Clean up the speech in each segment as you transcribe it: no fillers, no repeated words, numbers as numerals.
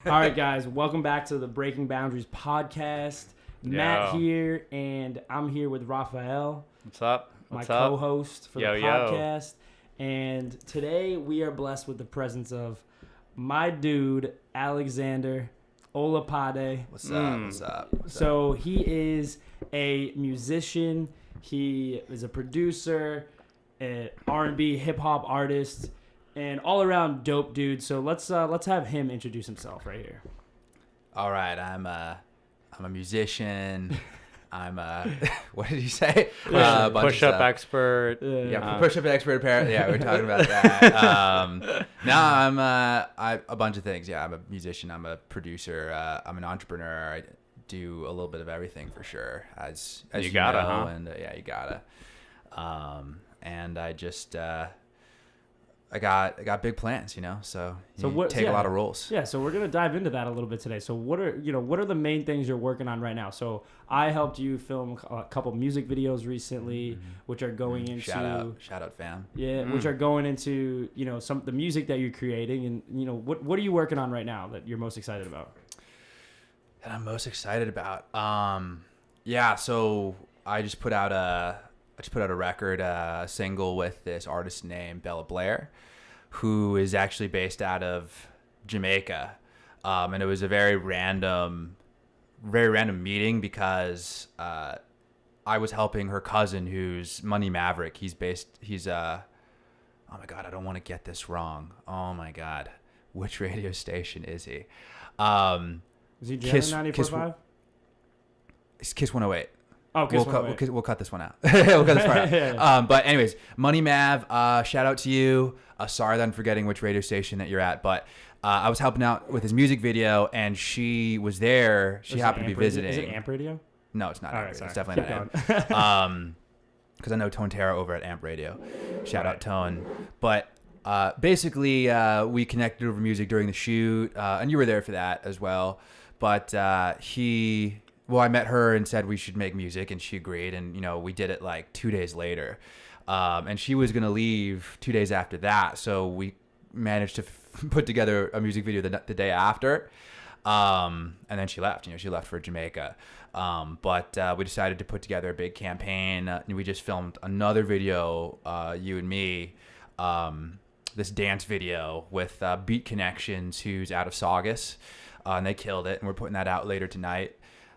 All right, guys, welcome back to the Breaking Boundaries podcast. Matt here, and I'm here with Raphael. What's up? My co-host for the podcast. Yo. And today we are blessed with the presence of my dude, Alexander Padei. What's up? So he is a musician. He is a producer, an R&B hip hop artist, and all around dope dude. So let's have him introduce himself right here. All right, I'm a musician. I'm a what did you say? Push-up expert. Push-up expert. Apparently, yeah, we're talking about that. No, I'm a bunch of things. Yeah, I'm a musician. I'm a producer. I'm an entrepreneur. I do a little bit of everything for sure. As you gotta, know, huh? And yeah, you gotta. And I just. I got big plans, so take a lot of roles. Yeah, so we're gonna dive into that a little bit today. So what are the main things you're working on right now? So I helped you film a couple music videos recently, which are going into shout out fam. Yeah, which are going into some the music that you're creating, and what are you working on right now that you're most excited about? That I'm most excited about. So I just put out a record, a single with this artist named Bella Blair, who is actually based out of Jamaica. And it was a very random meeting because I was helping her cousin, who's Money Maverick. He's oh my God, I don't want to get this wrong. Oh my God. Which radio station is he? Is he Kiss 94.5? It's Kiss 108. Oh, we'll cut this one out. We'll cut this part out. But anyways, Money Mav, shout out to you. Sorry that I'm forgetting which radio station that you're at, but I was helping out with his music video, and she was there. She happened to be visiting. Is it Amp Radio? No, it's not All Amp right, Radio. sorry. It's definitely not Amp. Because I know Tone Terra over at Amp Radio. Shout out Tone. But basically, we connected over music during the shoot, and you were there for that as well. But I met her and said we should make music, and she agreed, and we did it like 2 days later, and she was gonna leave 2 days after that, so we managed to put together a music video the day after, and then she left. She left for Jamaica, but we decided to put together a big campaign. We just filmed another video, you and me, this dance video with Beat Connections, who's out of Saugus, and they killed it, and we're putting that out later tonight.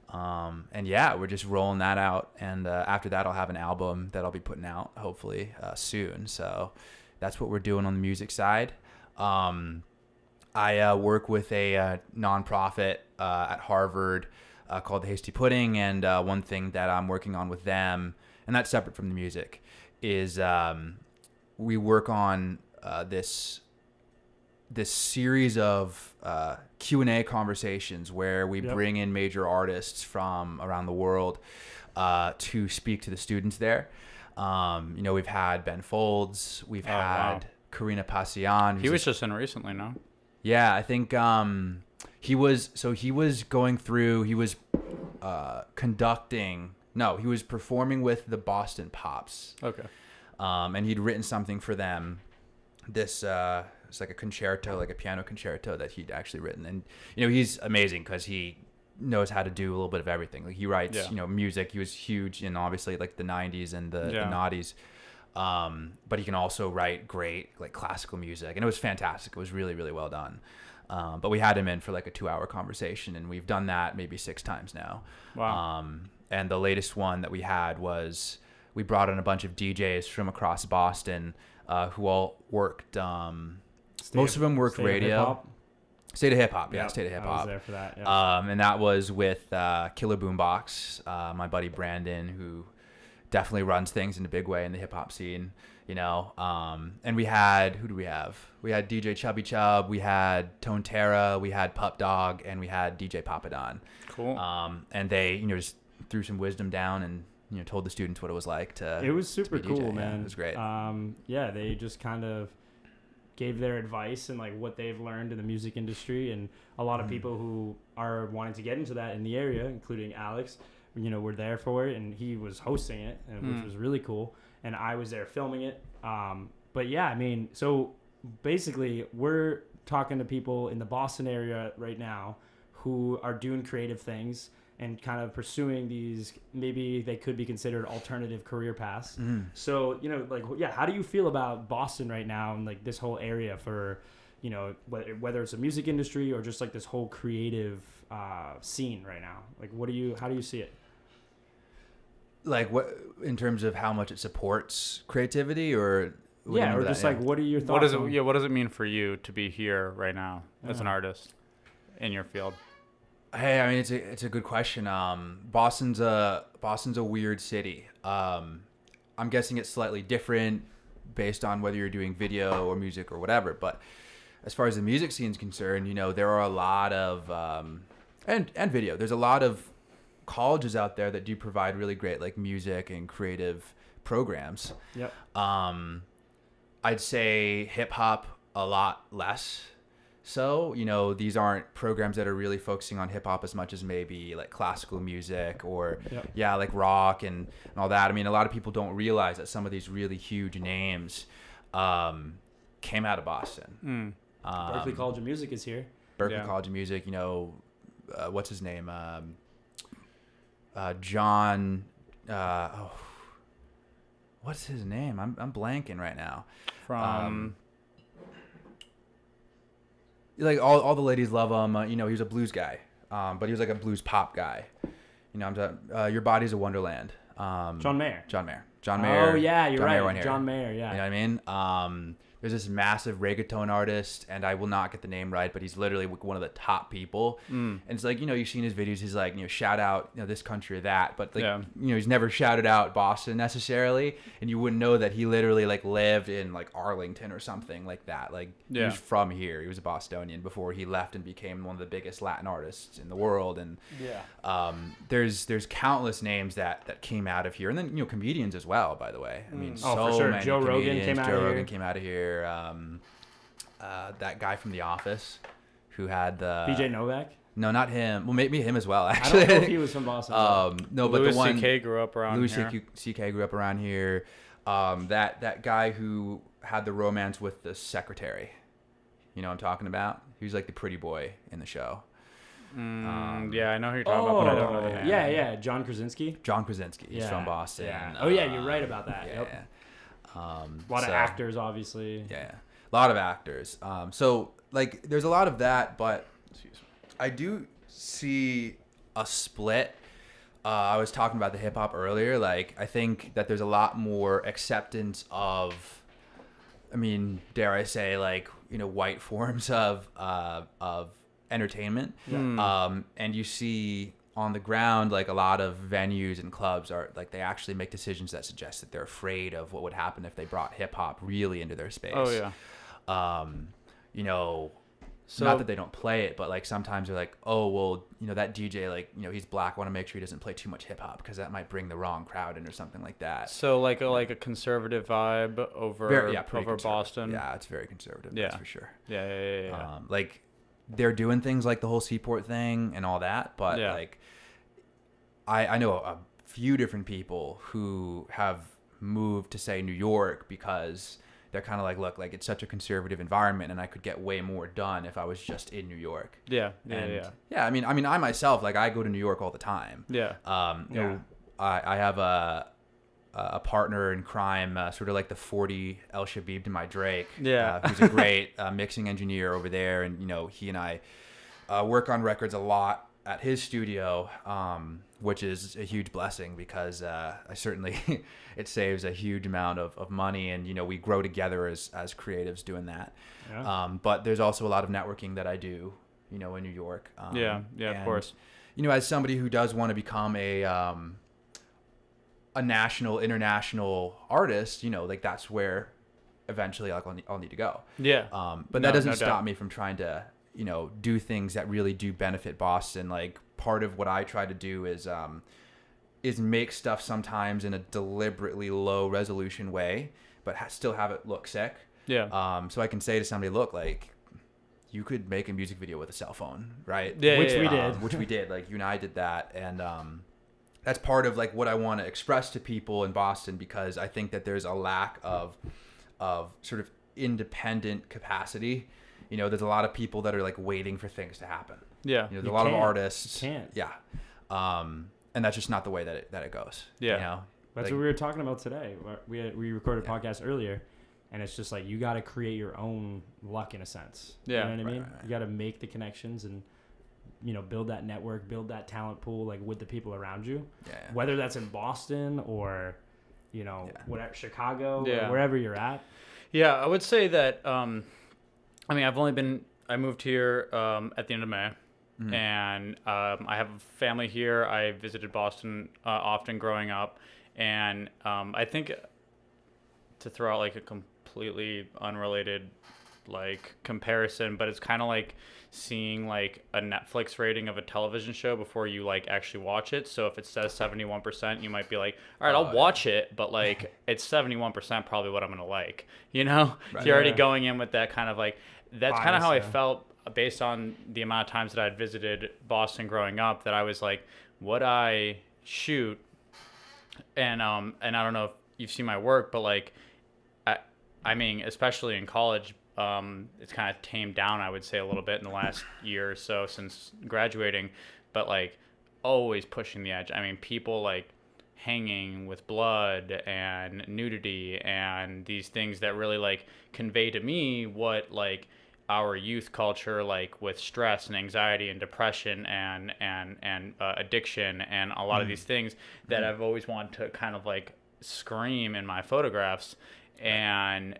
And yeah, we're just rolling that out, and after that I'll have an album that I'll be putting out hopefully soon. So that's what we're doing on the music side. I work with a nonprofit at Harvard called the Hasty Pudding, and one thing that I'm working on with them, and that's separate from the music, is we work on this series of Q&A conversations where we bring in major artists from around the world to speak to the students there. We've had Ben Folds, we've had Karina Pasian. He was just in recently, no? Yeah, I think he was performing with the Boston Pops. Okay. And he'd written something for them. It's like a concerto, like a piano concerto that he'd actually written. And, he's amazing because he knows how to do a little bit of everything. Like he writes, music. He was huge in obviously like the 90s and the noughties. But he can also write great like classical music. And it was fantastic. It was really, really well done. But we had him in for like a 2-hour conversation, and we've done that maybe 6 times now. Wow. And the latest one that we had was we brought in a bunch of DJs from across Boston who all worked... most of them worked radio. State of Hip Hop, yeah, State of Hip Hop. I was there for that. Yeah. And that was with Killer Boombox, my buddy Brandon, who definitely runs things in a big way in the hip hop scene, And we had, who do we have? We had DJ Chubby Chub, we had Tone Terra, we had Pup Dog, and we had DJ Papadon. Cool. And they, just threw some wisdom down and told the students what it was like to. It was super cool, DJ. man. Yeah, it was great. They just kind of gave their advice and like what they've learned in the music industry, and a lot of people who are wanting to get into that in the area, including Alex, were there for it, and he was hosting it, which was really cool, and I was there filming it. But yeah, so basically we're talking to people in the Boston area right now who are doing creative things and kind of pursuing these, maybe they could be considered alternative career paths. So, you know, like, yeah, how do you feel about Boston right now and like this whole area for, you know, whether it's a music industry or just like this whole creative scene right now? Like, how do you see it? Like what, in terms of how much it supports creativity, or or just like, what are your thoughts? What does it mean for you to be here right now as an artist in your field? Hey, I mean, it's a good question. Boston's a weird city. I'm guessing it's slightly different based on whether you're doing video or music or whatever. But as far as the music scene is concerned, you know, there are a lot of and video. There's a lot of colleges out there that do provide really great like music and creative programs. Yep. I'd say hip hop a lot less. So, you know, these aren't programs that are really focusing on hip hop as much as maybe like classical music or like rock and all that. I mean, a lot of people don't realize that some of these really huge names came out of Boston. Berklee College of Music is here. Berklee College of Music, you know, what's his name? John, what's his name? I'm blanking right now. From like all the ladies love him. You know, he was a blues guy, but he was like a blues pop guy. You know, I'm talking, Your Body's a Wonderland. John Mayer. Oh yeah, you're right. John Mayer. Yeah. You know what I mean? There's this massive reggaeton artist, and I will not get the name right, but he's literally one of the top people. And it's like, you know, you've seen his videos. He's like, you know, shout out, you know, this country or that, but like, you know, he's never shouted out Boston necessarily, and you wouldn't know that he literally like lived in like Arlington or something like that. Like he was from here. He was a Bostonian before he left and became one of the biggest Latin artists in the world. And there's countless names that came out of here, and then, you know, comedians as well. By the way, I mean, for sure. many Joe Rogan came out of here. That guy from The Office who had the BJ Novak. No, not him. Well, maybe him as well. Actually, I don't know if he was from Boston. No, but Louis the one C.K. grew up around here. Louis C.K. grew up around here. That guy who had the romance with the secretary. You know what I'm talking about? He was like the pretty boy in the show. Yeah, I know who you're talking about, but I don't know the name. Yeah, John Krasinski. He's from Boston. Yeah. Oh yeah, you're right about that. Yeah. Yep. A lot of actors, obviously. Yeah, a lot of actors. So like, there's a lot of that, but I do see a split. I was talking about the hip hop earlier. Like, I think that there's a lot more acceptance of, I mean, dare I say, like, you know, white forms of entertainment. And you see on the ground, like, a lot of venues and clubs are like, they actually make decisions that suggest that they're afraid of what would happen if they brought hip hop really into their space. Oh yeah. You know, so, not that they don't play it, but like sometimes they're like, oh, well, you know, that DJ, like, you know, he's black. I want to make sure he doesn't play too much hip hop because that might bring the wrong crowd in or something like that. So like a conservative vibe over Boston. Yeah, it's very conservative. That's for sure. Yeah. Like, they're doing things like the whole Seaport thing and all that, but like, I know a few different people who have moved to, say, New York because they're kind of like, look, like, it's such a conservative environment and I could get way more done if I was just in New York. Yeah. I mean, I myself, like, I go to New York all the time. You know, I have a partner in crime, sort of like the 40 El Shabib to my Drake. Who's a great mixing engineer over there. And, you know, he and I work on records a lot at his studio, which is a huge blessing because I certainly it saves a huge amount of money, and, you know, we grow together as creatives doing that. But there's also a lot of networking that I do, you know, in New York. Of course. You know, as somebody who does want to become a national, international artist, you know, like, that's where eventually, like, I'll need to go. But that doesn't stop me from trying to, you know, do things that really do benefit Boston. Like, part of what I try to do is make stuff sometimes in a deliberately low resolution way, but still have it look sick. So I can say to somebody, look, like, you could make a music video with a cell phone, right? Which we did. Like, you and I did that. And that's part of, like, what I want to express to people in Boston, because I think that there's a lack of sort of independent capacity there's a lot of people that are like waiting for things to happen. Yeah. There's a lot of artists. You can't. Yeah. And that's just not the way that it goes. Yeah. That's what we were talking about today. We recorded a podcast earlier, and it's just like you got to create your own luck in a sense. Yeah. You know what I mean? Right. You got to make the connections and build that network, build that talent pool like with the people around you. Yeah. Whether that's in Boston or whatever, Chicago, or wherever you're at. Yeah, I would say that. I moved here at the end of May. Mm-hmm. And I have a family here. I visited Boston often growing up. And I think, to throw out like a completely unrelated like comparison, but it's kind of like seeing like a Netflix rating of a television show before you like actually watch it. So if it says 71%, you might be like, all right, I'll watch it, but like it's 71% probably what I'm gonna like, Right. So you're already going in with that kind of like, that's kind of how I felt based on the amount of times that I'd visited Boston growing up, that I was like, would I shoot? And I don't know if you've seen my work, but like, I mean, especially in college, it's kind of tamed down, I would say, a little bit in the last year or so since graduating, but like always pushing the edge. I mean, people like hanging with blood and nudity and these things that really like convey to me what like our youth culture, like with stress and anxiety and depression and addiction and a lot of these things that I've always wanted to kind of like scream in my photographs. And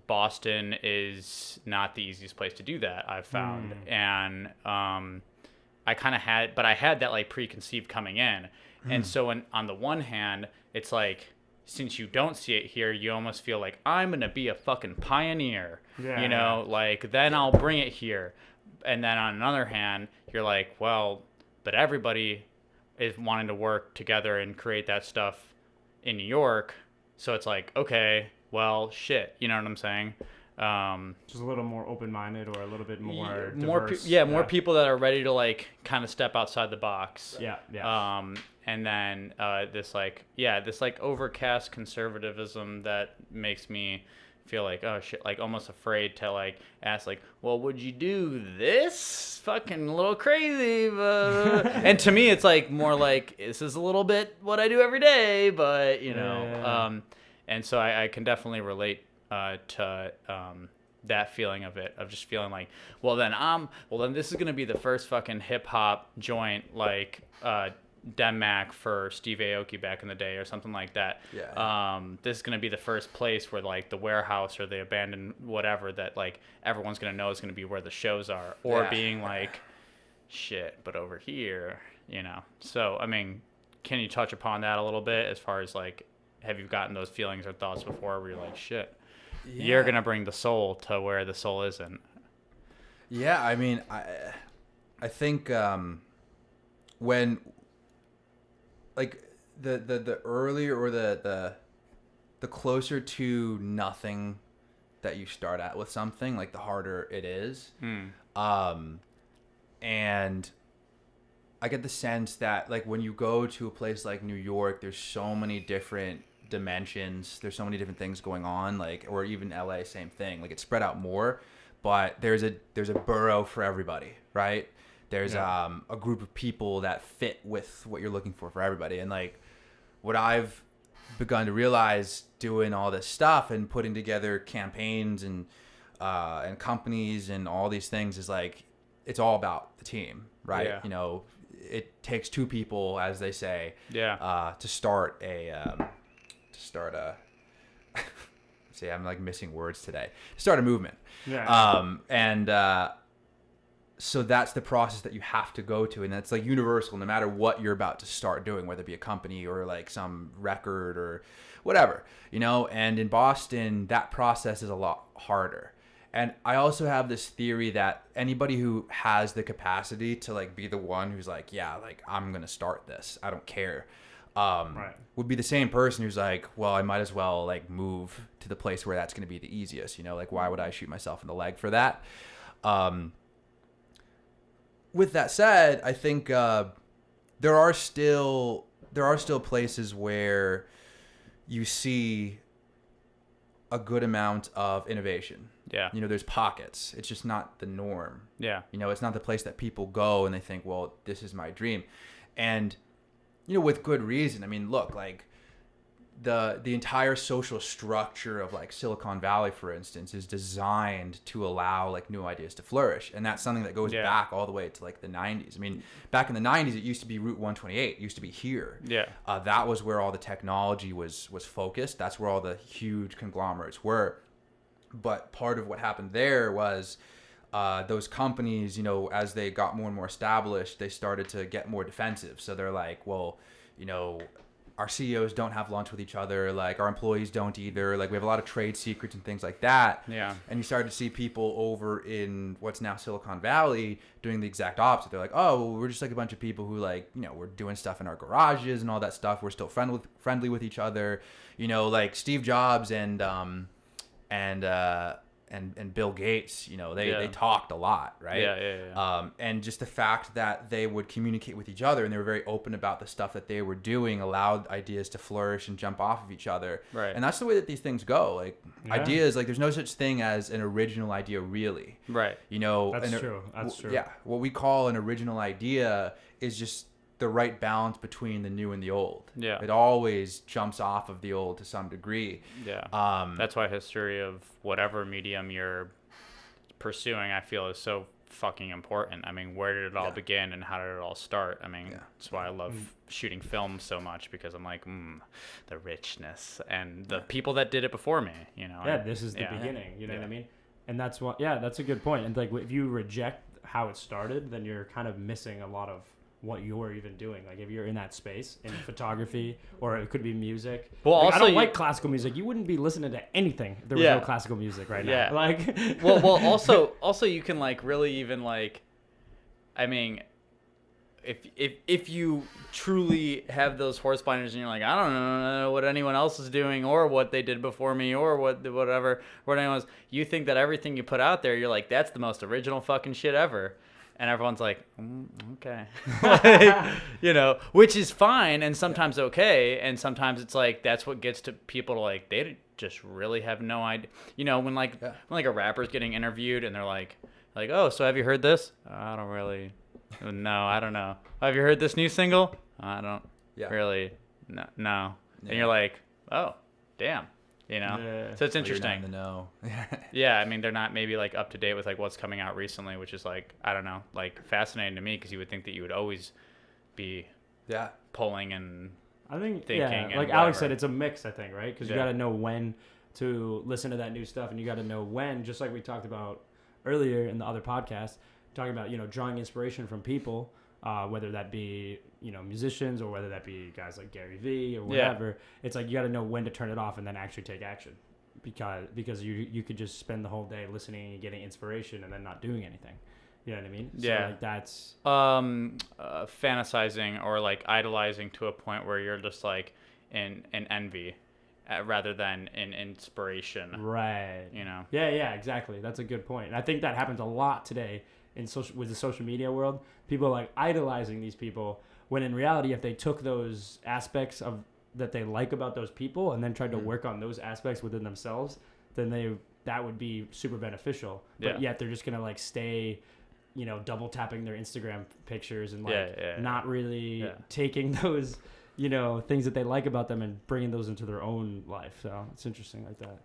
Boston is not the easiest place to do that, I've found. And I kind of had that like preconceived coming in. And so on the one hand, it's like, since you don't see it here, you almost feel like I'm going to be a fucking pioneer, like then I'll bring it here. And then on another hand, you're like, well, but everybody is wanting to work together and create that stuff in New York. So it's like, okay, well, shit, you know what I'm saying? Just a little more open-minded or a little bit more diverse. More people that are ready to like kind of step outside the box. Yeah. And then this overcast conservatism that makes me feel like, oh shit, like almost afraid to like ask like, well, would you do this? Fucking a little crazy. And to me, it's like more like, this is a little bit what I do every day, but and so I can definitely relate to that feeling of it, of just feeling like, well then this is gonna be the first fucking hip hop joint like Denmark for Steve Aoki back in the day or something like that. This is gonna be the first place where like the warehouse or the abandoned whatever that like everyone's gonna know is gonna be where the shows are, or being like, shit, but over here, So I mean, can you touch upon that a little bit as far as like, have you gotten those feelings or thoughts before where you're like, shit, you're going to bring the soul to where the soul isn't? Yeah, I mean, I think when, like, the earlier or the closer to nothing that you start at with something, like, the harder it is. And I get the sense that, like, when you go to a place like New York, there's so many different dimensions, there's so many different things going on, like, or even LA, same thing, like it's spread out more, but there's a borough for everybody, right? There's a group of people that fit with what you're looking for everybody. And like what I've begun to realize doing all this stuff and putting together campaigns and companies and all these things is like, it's all about the team, right? It takes two people, as they say, to start a see, I'm like missing words today. Start a movement. So that's the process that you have to go to, and that's like universal, no matter what you're about to start doing, whether it be a company or like some record or whatever, And in Boston, that process is a lot harder. And I also have this theory that anybody who has the capacity to like be the one who's like, yeah, like I'm gonna start this, I don't care, would be the same person who's like, well, I might as well like move to the place where that's gonna be the easiest, Like, why would I shoot myself in the leg for that? With that said, I think there are still places where you see a good amount of innovation. Yeah. You know, there's pockets. It's just not the norm. Yeah. You know, it's not the place that people go and they think, well, this is my dream. And, you know, with good reason. I mean, look, like the entire social structure of like Silicon Valley, for instance, is designed to allow like new ideas to flourish. And that's something that goes back all the way to like the 90s. I mean, back in the 90s, it used to be Route 128. It used to be here. Yeah. That was where all the technology was focused. That's where all the huge conglomerates were. But part of what happened there was those companies, you know, as they got more and more established, they started to get more defensive. So they're like, well, you know, our CEOs don't have lunch with each other. Like our employees don't either. Like we have a lot of trade secrets and things like that. Yeah. And you started to see people over in what's now Silicon Valley doing the exact opposite. They're like, oh, well, we're just like a bunch of people who like, you know, we're doing stuff in our garages and all that stuff. We're still friendly with each other. You know, like Steve Jobs and Bill Gates, you know, they talked a lot, right? Yeah. And just the fact that they would communicate with each other and they were very open about the stuff that they were doing allowed ideas to flourish and jump off of each other. Right. And that's the way that these things go. Like ideas, like there's no such thing as an original idea, really. Right. You know, That's true. Yeah. What we call an original idea is just the right balance between the new and the old. Yeah. It always jumps off of the old to some degree. Yeah. That's why history of whatever medium you're pursuing, I feel, is so fucking important. I mean, where did it all begin and how did it all start? I mean, that's why I love shooting film so much, because I'm like, the richness and the people that did it before me, you know? Yeah, this is the beginning, you know what I mean? And that's what, that's a good point. And like, if you reject how it started, then you're kind of missing a lot of what you're even doing. Like if you're in that space in photography, or it could be music. Well, like, also I don't like classical music. You wouldn't be listening to anything if there was no classical music right now. Like well also you can like really even like, I mean, if you truly have those horse blinders and you're like, I don't know what anyone else is doing or what they did before me or what anyone was, you think that everything you put out there, you're like, that's the most original fucking shit ever. And everyone's like, okay, like, you know, which is fine and sometimes okay. And sometimes it's like, that's what gets to people to like, they just really have no idea. You know, when a rapper's getting interviewed and they're like, oh, so have you heard this? I don't really, no, I don't know. Have you heard this new single? I don't really, no. Yeah. And you're like, oh, damn. You know, so it's interesting. You're not in the know. Yeah, I mean, they're not maybe like up to date with like what's coming out recently, which is like, I don't know, like fascinating to me, because you would think that you would always be pulling and I think thinking. And like whatever. Alex said, it's a mix, I think, right? Because you got to know when to listen to that new stuff, and you got to know when, just like we talked about earlier in the other podcast, talking about, you know, drawing inspiration from people. Whether that be, you know, musicians or whether that be guys like Gary Vee or whatever, it's like you got to know when to turn it off and then actually take action, because you could just spend the whole day listening and getting inspiration and then not doing anything. You know what I mean? Yeah. So like that's fantasizing or like idolizing to a point where you're just like in envy rather than in inspiration. Right. You know? Yeah, exactly. That's a good point. And I think that happens a lot today with the social media world. People are like idolizing these people, when in reality, if they took those aspects of that they like about those people and then tried to work on those aspects within themselves, then that would be super beneficial. But yet they're just gonna like stay, you know, double tapping their Instagram pictures and like not really taking those, you know, things that they like about them and bringing those into their own life. So it's interesting like that.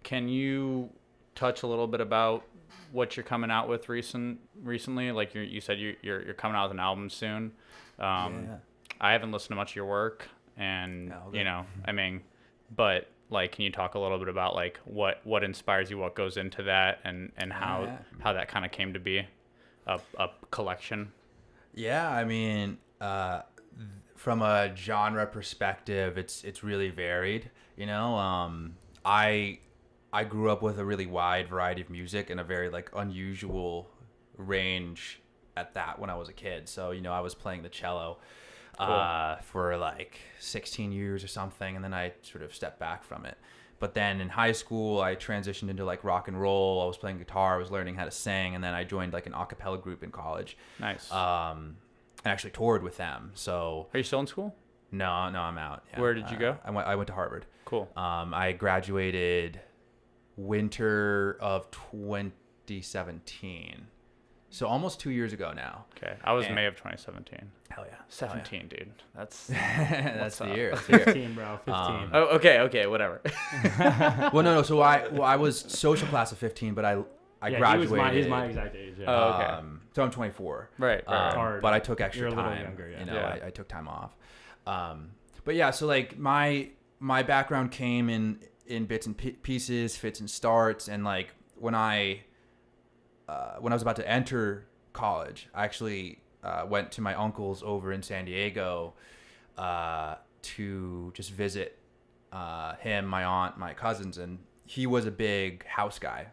Can you touch a little bit about what you're coming out with recently? Like you said you're coming out with an album soon. I haven't listened to much of your work, and you know, I mean, but like, can you talk a little bit about like what inspires you, what goes into that, and how that kind of came to be a collection? Yeah, I mean, from a genre perspective, it's really varied. You know, I grew up with a really wide variety of music and a very like unusual range at that when I was a kid. So, you know, I was playing the cello for like 16 years or something, and then I sort of stepped back from it. But then in high school, I transitioned into like rock and roll. I was playing guitar, I was learning how to sing, and then I joined like an a cappella group in college. Nice. And actually toured with them. So are you still in school? No, I'm out. Yeah. Where did you go? I went to Harvard. Cool. I graduated winter of 2017. So almost 2 years ago now. Okay. I was May of 2017. Hell yeah. 17, dude. That's that's the year. 15, bro. 15. oh, okay, whatever. Well, no. So I was social class of 15, but I graduated. He's my exact age. Yeah. Oh, okay. So I'm 24. Right. Hard. But I took extra You're a little time. younger, yeah. You know, Yeah. I took time off. But yeah, so like my background came in bits and pieces, fits and starts, and like when I was about to enter college, I actually went to my uncle's over in San Diego to just visit him, my aunt, my cousins, and he was a big house guy,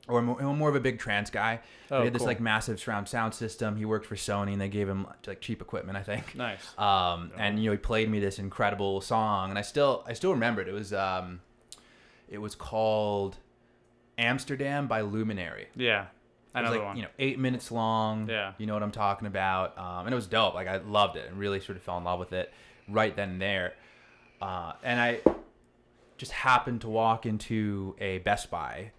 or more of a big trance guy. Oh, he had this cool. like massive surround sound system. He worked for Sony, and they gave him like cheap equipment, I think. Nice. And he played me this incredible song, and I still remember it. It was called Amsterdam by Luminary. Yeah. It was Another like, one. 8 minutes long. Yeah. You know what I'm talking about. And it was dope. Like I loved it and really sort of fell in love with it right then and there. And I just happened to walk into a Best Buy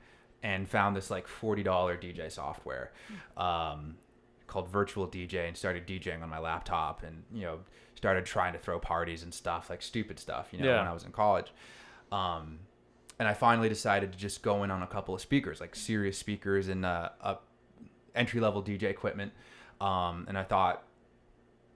and found this like $40 DJ software called Virtual DJ, and started DJing on my laptop, and started trying to throw parties and stuff, like stupid stuff, when I was in college. And I finally decided to just go in on a couple of speakers, like serious speakers and entry-level DJ equipment. And I thought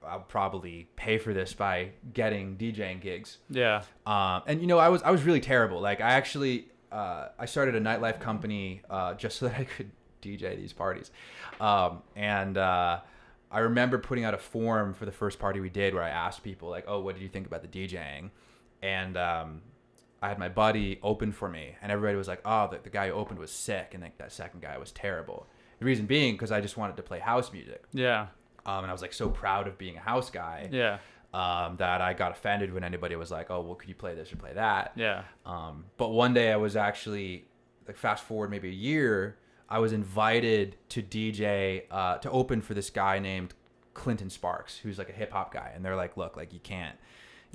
I'll probably pay for this by getting DJing gigs. Yeah. And I was really terrible. Like I actually I started a nightlife company just so that I could DJ these parties. And I remember putting out a form for the first party we did where I asked people like, "Oh, what did you think about the DJing?" And I had my buddy open for me, and everybody was like, "Oh, the guy who opened was sick," and like that second guy was terrible. The reason being because I just wanted to play house music. Yeah. And I was like so proud of being a house guy. Yeah. That I got offended when anybody was like, "Oh, well, could you play this or play that?" Yeah. But one day I was actually, like, fast forward maybe a year, I was invited to DJ to open for this guy named Clinton Sparks, who's like a hip hop guy, and they're like, "Look, like you can't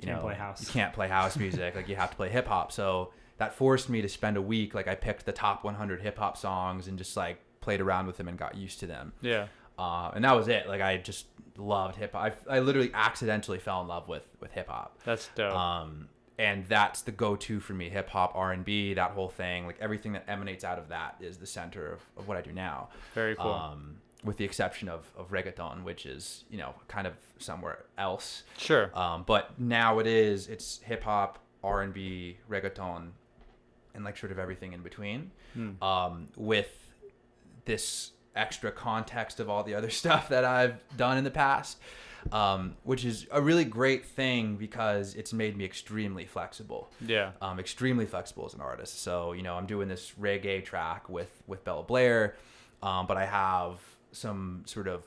play house. You can't play house music. Like you have to play hip hop." So that forced me to spend a week. Like I picked the top 100 hip hop songs and just like played around with them and got used to them. Yeah. And that was it. Like I just loved hip hop. I literally accidentally fell in love with hip hop. That's dope. And that's the go-to for me. Hip hop, R&B, that whole thing. Like everything that emanates out of that is the center of what I do now. Very cool. With the exception of reggaeton, which is, kind of somewhere else. Sure. But now it's hip hop, R&B, reggaeton, and like sort of everything in between. With this extra context of all the other stuff that I've done in the past, which is a really great thing because it's made me extremely flexible. Yeah. Extremely flexible as an artist. So, I'm doing this reggae track with Bella Blair, but I have some sort of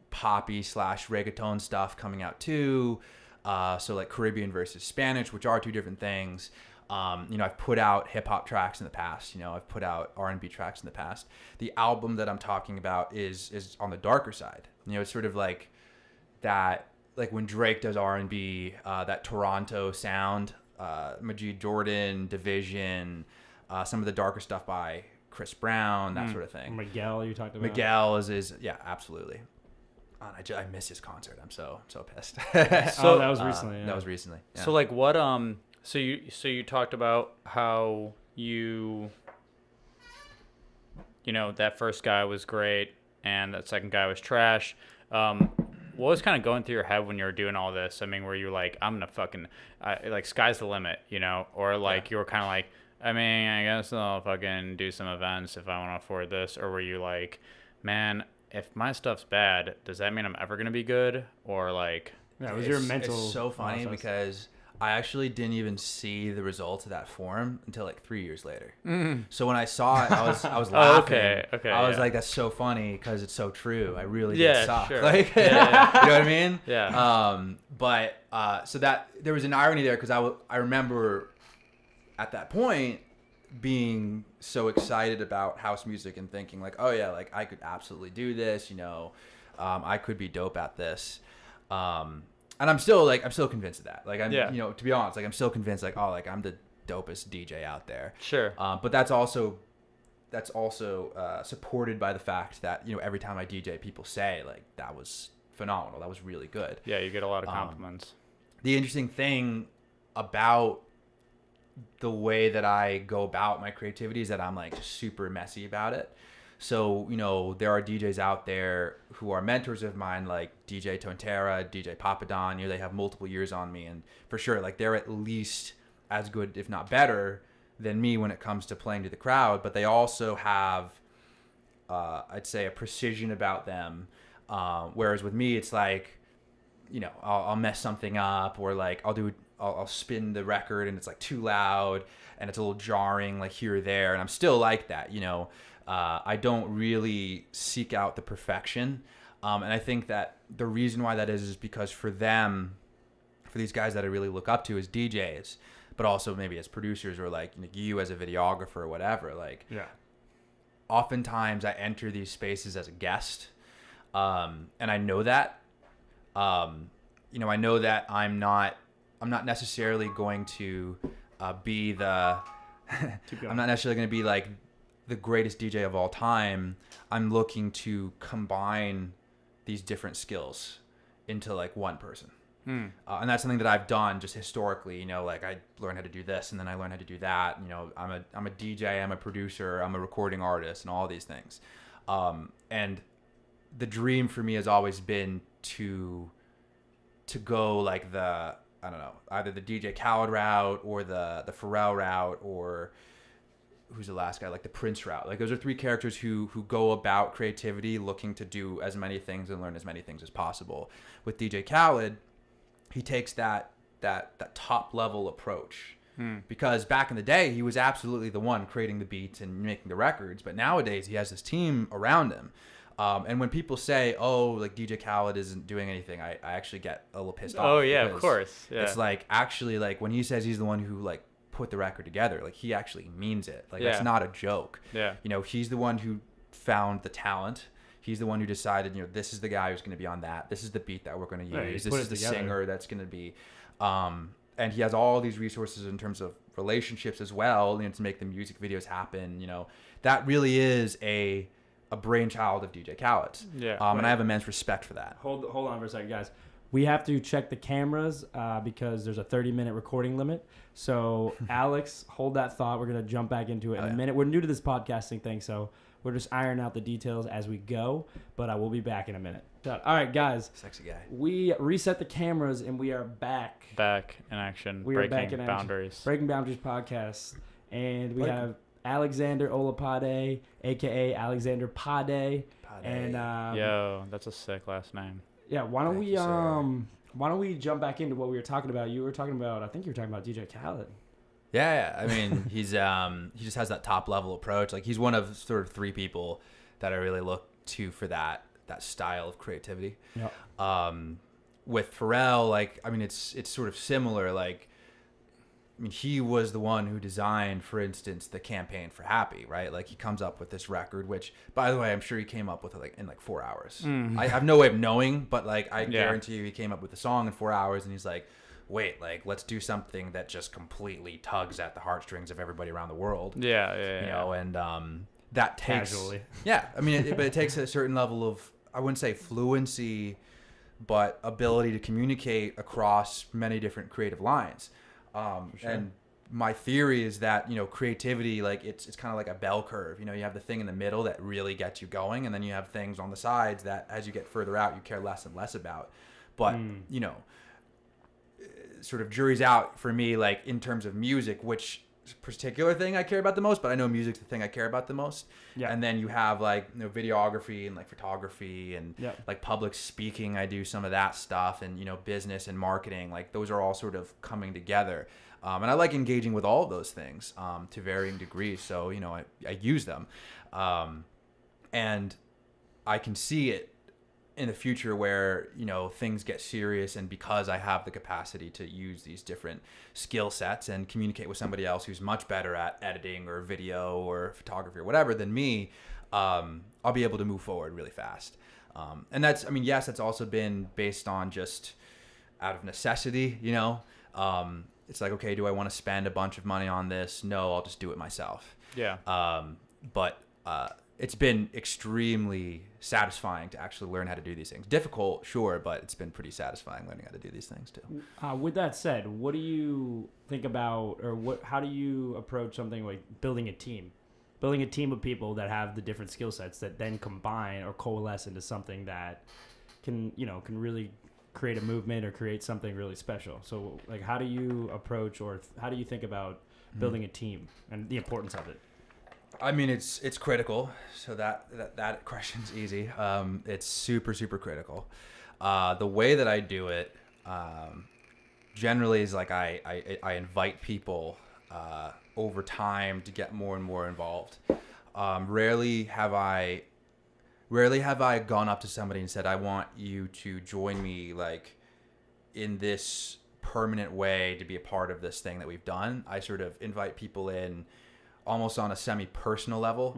poppy / reggaeton stuff coming out too. So like Caribbean versus Spanish, which are two different things. I've put out hip hop tracks in the past. I've put out R&B tracks in the past. The album that I'm talking about is on the darker side. It's sort of like that, like when Drake does R&B, that Toronto sound, Majid Jordan, Division, some of the darker stuff by Chris Brown, that sort of thing. Miguel, you talked about. Miguel is yeah, absolutely. I missed his concert. I'm so pissed. So that was recently. That was recently. Yeah. So like what so you talked about how that first guy was great and that second guy was trash. What was kind of going through your head when you were doing all this? I mean, were you like, I'm gonna fucking like sky's the limit, or like you were kind of like, I mean, I guess I'll fucking do some events if I want to afford this, or were you like, man, if my stuff's bad, does that mean I'm ever gonna be good? Or like, yeah, it was your mental. It's so funny process. because I actually didn't even see the results of that form until like 3 years later. So when I saw it, I was laughing. Oh, okay, I was yeah. like, that's so funny because it's so true. I really Yeah, did suck. sure. Like, Yeah. you know what I mean? Yeah. So that there was an irony there because I remember at that point being so excited about house music and thinking like, oh yeah, like I could absolutely do this. I could be dope at this. and I'm still convinced of that. Like I'm, Yeah. to be honest, like I'm still convinced like, oh, like I'm the dopest DJ out there. Sure. But that's also supported by the fact that, every time I DJ, people say like, that was phenomenal. That was really good. Yeah. You get a lot of compliments. The interesting thing about the way that I go about my creativity is that I'm like super messy about it. So, there are DJs out there who are mentors of mine, like DJ Tontera, DJ Papadon. They have multiple years on me, and for sure, like they're at least as good, if not better, than me when it comes to playing to the crowd. But they also have, I'd say, a precision about them. Whereas with me, it's like, I'll mess something up, or like I'll spin the record and it's like too loud and it's a little jarring, like here or there, and I'm still like that. I don't really seek out the perfection. And I think that the reason why that is because for these guys that I really look up to as DJs, but also maybe as producers or like you as a videographer or whatever, like oftentimes I enter these spaces as a guest. And I know that, I know that I'm not necessarily going to be I'm not necessarily going to be like the greatest DJ of all time. I'm looking to combine these different skills into like one person. And that's something that I've done just historically, like I learned how to do this and then I learned how to do that. I'm a DJ, I'm a producer, I'm a recording artist and all these things. And the dream for me has always been to go like either the DJ Khaled route or the Pharrell route, or who's the last guy, like the Prince route. Like those are three characters who go about creativity looking to do as many things and learn as many things as possible. With DJ Khaled, he takes that top level approach. Because back in the day, he was absolutely the one creating the beats and making the records, but nowadays he has this team around him. And when people say, oh, like DJ Khaled isn't doing anything, I actually get a little pissed off. Oh yeah, of course. Yeah. It's like, actually, like when he says he's the one who like put the record together, like he actually means it. Like that's not a joke. Yeah. He's the one who found the talent. He's the one who decided, this is the guy who's going to be on that. This is the beat that we're going to use. This is the singer that's going to be, and he has all these resources in terms of relationships as well, to make the music videos happen. That really is a brainchild of DJ Khaled's. Yeah. And I have immense respect for that. Hold on for a second, guys. We have to check the cameras because there's a 30-minute recording limit. So, Alex, hold that thought. We're going to jump back into it in a minute. We're new to this podcasting thing, so we're just ironing out the details as we go. But I will be back in a minute. All right, guys. Sexy guy. We reset the cameras, and we are back. Back in action. We are back in action. Boundaries. Breaking Boundaries podcast. And we have Alexander Padei, a.k.a. Alexander Padei. And yo, that's a sick last name. Yeah, why don't we jump back into what we were talking about? I think you were talking about DJ Khaled. Yeah. I mean, he just has that top level approach. Like he's one of sort of three people that I really look to for that style of creativity. Yeah. With Pharrell, like, I mean, it's sort of similar. Like, I mean, he was the one who designed, for instance, the campaign for Happy, right? Like, he comes up with this record, which, by the way, I'm sure he came up with it in 4 hours. I have no way of knowing, but like, I guarantee you, he came up with the song in 4 hours, and he's like, wait, like, let's do something that just completely tugs at the heartstrings of everybody around the world. Yeah. And that takes casually. Yeah, I mean, but it takes a certain level of, I wouldn't say fluency, but ability to communicate across many different creative lines. Sure. And my theory is that, creativity, like it's kind of like a bell curve. You have the thing in the middle that really gets you going, and then you have things on the sides that as you get further out, you care less and less about. But, sort of jury's out for me, like in terms of music, which particular thing I care about the most, but I know music's the thing I care about the most. Yeah. And then you have like, videography and like photography and like public speaking. I do some of that stuff, and, business and marketing, like those are all sort of coming together. And I like engaging with all of those things, to varying degrees. So, I use them. And I can see it in the future where, things get serious, and because I have the capacity to use these different skill sets and communicate with somebody else who's much better at editing or video or photography or whatever than me, I'll be able to move forward really fast. And that's, yes, that's also been based on just out of necessity, you know. It's like, okay, do I want to spend a bunch of money on this? No, I'll just do it myself. Yeah. But it's been extremely satisfying to actually learn how to do these things. Difficult, sure, but it's been pretty satisfying learning how to do these things too. With that said, what do you think about, or how do you approach something like building a team? Building a team of people that have the different skill sets that then combine or coalesce into something that can really create a movement or create something really special. So like, how do you approach, or how do you think about building a team and the importance of it? I mean, it's critical. So that question's easy. It's super, super critical. The way that I do it, generally is like I invite people over time to get more and more involved. Rarely have I gone up to somebody and said, I want you to join me like in this permanent way to be a part of this thing that we've done. I sort of invite people in almost on a semi-personal level.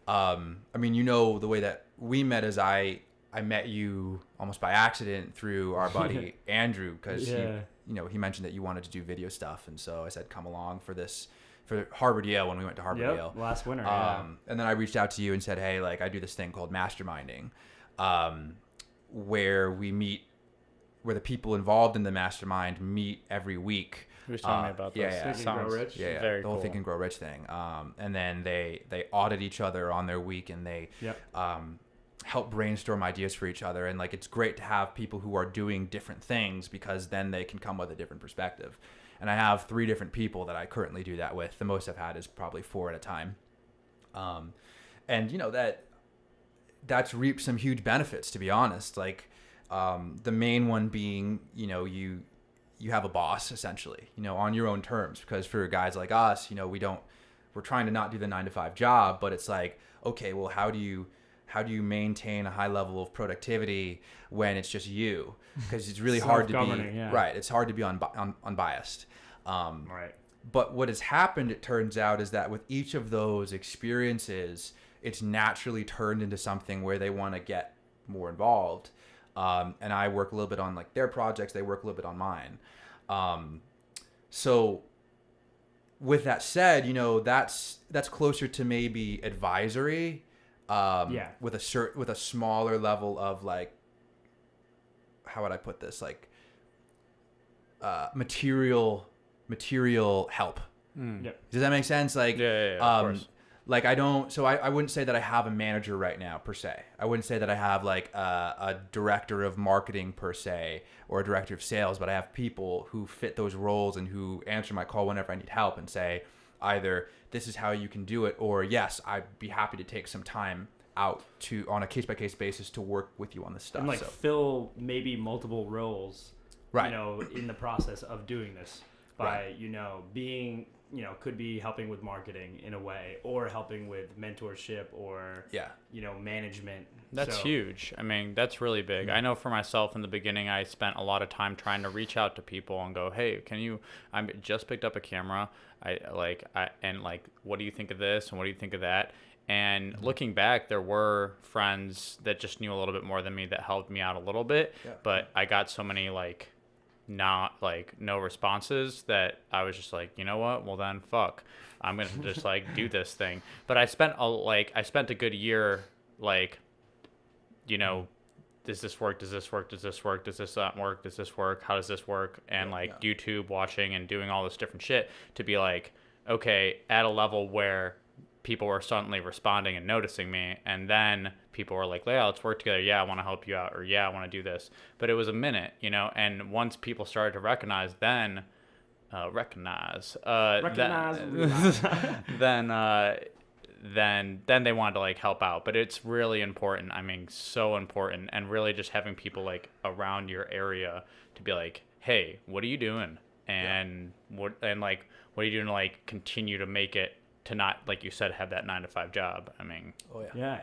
I mean, you know, the way that we met is I met you almost by accident through our buddy Andrew, because he mentioned that you wanted to do video stuff, and so I said, come along for Harvard Yale when we went to Harvard Yale last winter. And then I reached out to you and said, hey, like I do this thing called masterminding, where the people involved in the mastermind meet every week. He was telling me about this. Think and Grow Rich. Yeah, very the whole cool. Think and Grow Rich thing. And then they audit each other on their week, and they help brainstorm ideas for each other. And like, it's great to have people who are doing different things, because then they can come with a different perspective. And I have 3 different people that I currently do that with. The most I've had is probably 4 at a time. And you know, that's reaped some huge benefits, to be honest. Like, the main one being, you know, you have a boss essentially, you know, on your own terms, because for guys like us, you know, we're trying to not do the 9-to-5 job, but it's like, okay, well, how do you maintain a high level of productivity when it's just you? Because it's really hard to be right. It's hard to be unbiased. Right. But what has happened, it turns out, is that with each of those experiences, it's naturally turned into something where they want to get more involved. And I work a little bit on like their projects. They work a little bit on mine. So with that said, you know, that's closer to maybe advisory, with a smaller level of like, how would I put this? Like, material help. Does that make sense? Like, of course. Like I wouldn't say that I have a manager right now per se. I wouldn't say that I have like a director of marketing per se, or a director of sales, but I have people who fit those roles and who answer my call whenever I need help and say either this is how you can do it, or yes, I'd be happy to take some time out on a case-by-case basis to work with you on this stuff. And like fill maybe multiple roles, right, you know, in the process of doing this by, you know, being, you know, could be helping with marketing in a way, or helping with mentorship, or, you know, management. That's huge. I mean, that's really big. I know for myself in the beginning, I spent a lot of time trying to reach out to people and go, hey, I just picked up a camera. What do you think of this? And what do you think of that? And looking back, there were friends that just knew a little bit more than me that helped me out a little bit. Yeah. But I got so many no responses that I was just like, you know what? Well then, fuck. I'm gonna just do this thing. But I spent a good year does this work? Does this work? Does this work? Does this not work? Does this work? How does this work? And YouTube watching and doing all this different shit to be like, okay, at a level where people were suddenly responding and noticing me, and then people were like, yeah, let's work together. Yeah, I want to help you out, or yeah, I want to do this. But it was a minute, you know, and once people started to recognize, then they wanted to help out. But it's really important. I mean, so important. And really just having people around your area to be like, hey, what are you doing? And what are you doing to continue to make it, to not, like you said, have that 9-to-5 job. I mean,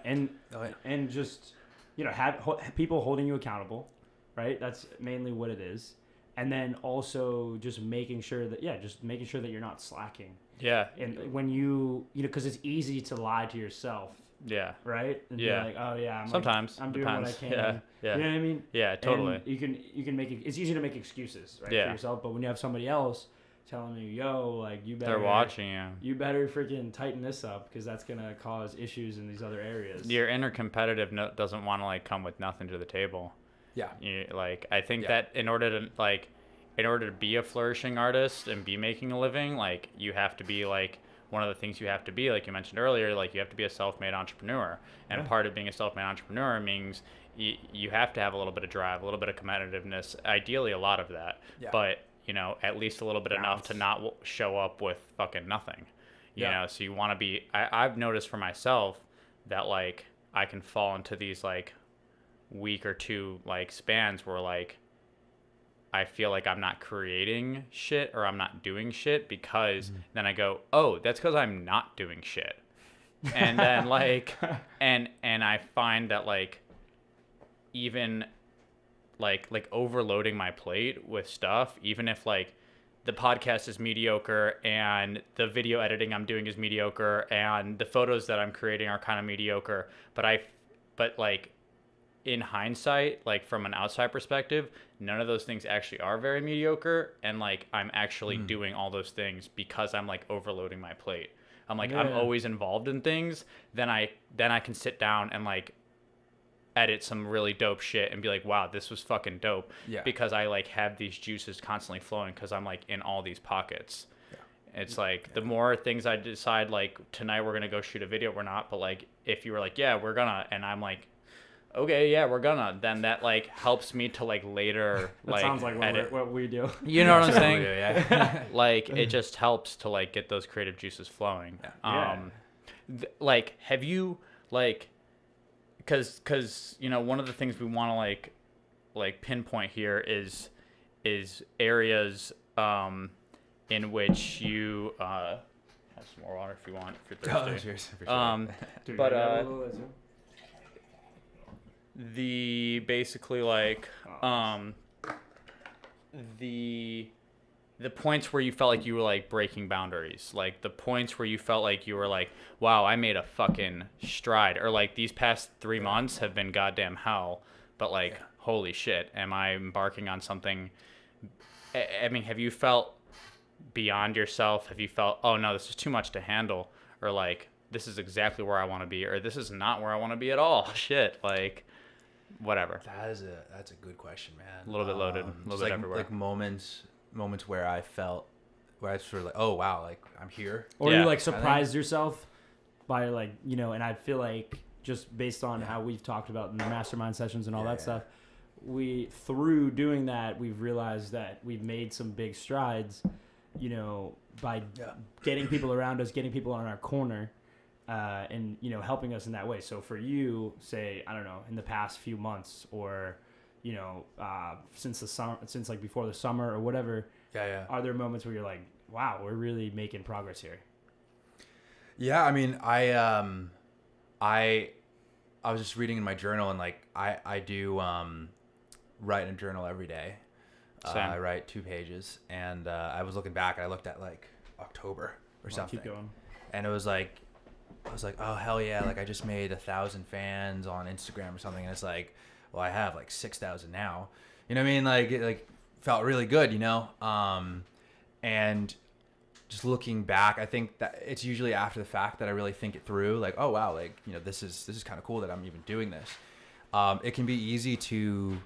and just, you know, have people holding you accountable, right? That's mainly what it is. And then also just making sure that you're not slacking. Yeah. And when you know, because it's easy to lie to yourself Yeah. Right? And Yeah. be like, oh yeah, Sometimes. I'm doing Depends. what I can. Yeah. Yeah. You know what I mean? Yeah, totally. And you can make it, it's easy to make excuses, right, Yeah. for yourself, but when you have somebody else telling you, yo, like, you better... They're watching you. You better freaking tighten this up, because that's going to cause issues in these other areas. Your inner competitive doesn't want to, like, come with nothing to the table. Yeah. Like, I think that in order to be a flourishing artist and be making a living, like, you have to be, like, one of the things you have to be, like you mentioned earlier, like, you have to be a self-made entrepreneur. And part of being a self-made entrepreneur means you have to have a little bit of drive, a little bit of competitiveness, ideally a lot of that. Yeah. But, you know, at least a little bit enough to not show up with fucking nothing. You know, so you want to be... I've noticed for myself that, like, I can fall into these, like, week or two, like, spans where, like, I feel like I'm not creating shit or I'm not doing shit, because then I go, oh, that's because I'm not doing shit. And then, like, and I find that, like, even like overloading my plate with stuff, even if, like, the podcast is mediocre and the video editing I'm doing is mediocre and the photos that I'm creating are kind of mediocre, but like, in hindsight, like, from an outside perspective, none of those things actually are very mediocre, and, like, I'm actually doing all those things because I'm, like, overloading my plate. I'm like, I'm always involved in things. Then I can sit down and, like, edit some really dope shit and be like, wow, this was fucking dope. Yeah. Because I, like, have these juices constantly flowing because I'm, like, in all these pockets. Yeah. It's like, the more things I decide, like, tonight we're gonna go shoot a video, we're not, but, like, if you were like, yeah, we're gonna, and I'm like, okay, yeah, we're gonna, then that, like, helps me to, like, later, that like, sounds like what we do. You know what I'm saying? Yeah. Like, it just helps to, like, get those creative juices flowing. Yeah. Like, have you, like, because you know, one of the things we want to, like pinpoint here is areas in which you have some more water if you want, if you're thirsty. Cheers, for sure. Dude, but the basically, like, the points where you felt like you were, like, breaking boundaries, like the points where you felt like you were like, wow, I made a fucking stride, or like, these past 3 months have been goddamn hell, but, like, holy shit, am I embarking on something? I mean, have you felt beyond yourself? Have you felt, oh no, this is too much to handle, or like, this is exactly where I want to be, or this is not where I want to be at all? Shit, like, whatever. That's a good question, man. A little bit loaded, a little bit like, everywhere. Like moments where I felt, where I sort of like, oh wow, like, I'm here. Or you, like, surprised yourself by, like, you know, and I feel like, just based on how we've talked about in the mastermind sessions and all that stuff, through doing that, we've realized that we've made some big strides, you know, by getting people around us, getting people on our corner, and, you know, helping us in that way. So for you, say, I don't know, in the past few months, or, you know, since the summer, since, like, before the summer or whatever, are there moments where you're like, wow, we're really making progress here? Yeah, I mean, I was just reading in my journal, and, like, I do write in a journal every day. I write 2 pages, and I was looking back, and I looked at, like, October or something. Keep going. And it was like, I was like, oh hell yeah, like, I just made 1,000 fans on Instagram or something, and it's like, well, I have like 6,000 now. You know what I mean? Like, it felt really good, you know? And just looking back, I think that it's usually after the fact that I really think it through. Like, oh wow, like, you know, this is kind of cool that I'm even doing this. It can be easy to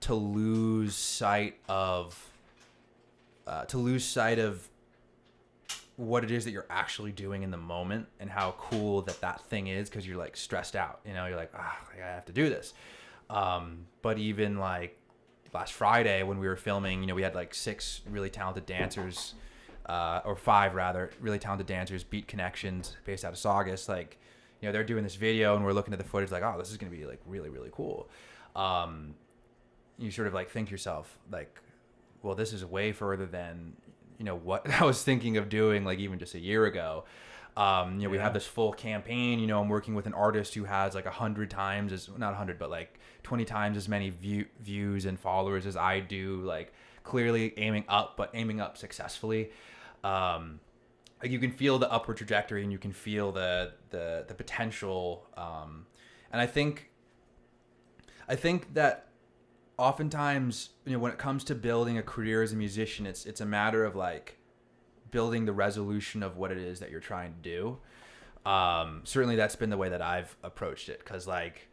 lose sight of what it is that you're actually doing in the moment, and how cool that thing is, because you're, like, stressed out, you know, you're like, I have to do this. But even, like, last Friday when we were filming, you know, we had, like, 6 really talented dancers, or 5 rather, really talented dancers, Beat Connections, based out of Saugus. Like, you know, they're doing this video, and we're looking at the footage like, oh, this is going to be, like, really, really cool. You sort of, like, think to yourself, like, well, this is way further than, you know, what I was thinking of doing, like, even just a year ago. You know, we have this full campaign. You know, I'm working with an artist who has, like, 100 times as, not 100, but, like, 20 times as many views and followers as I do. Like, clearly aiming up, but aiming up successfully. like you can feel the upward trajectory and you can feel the potential. And I think that oftentimes, when it comes to building a career as a musician, it's a matter of like building the resolution of what it is that you're trying to do. Certainly that's been the way that I've approached it. 'Cause like,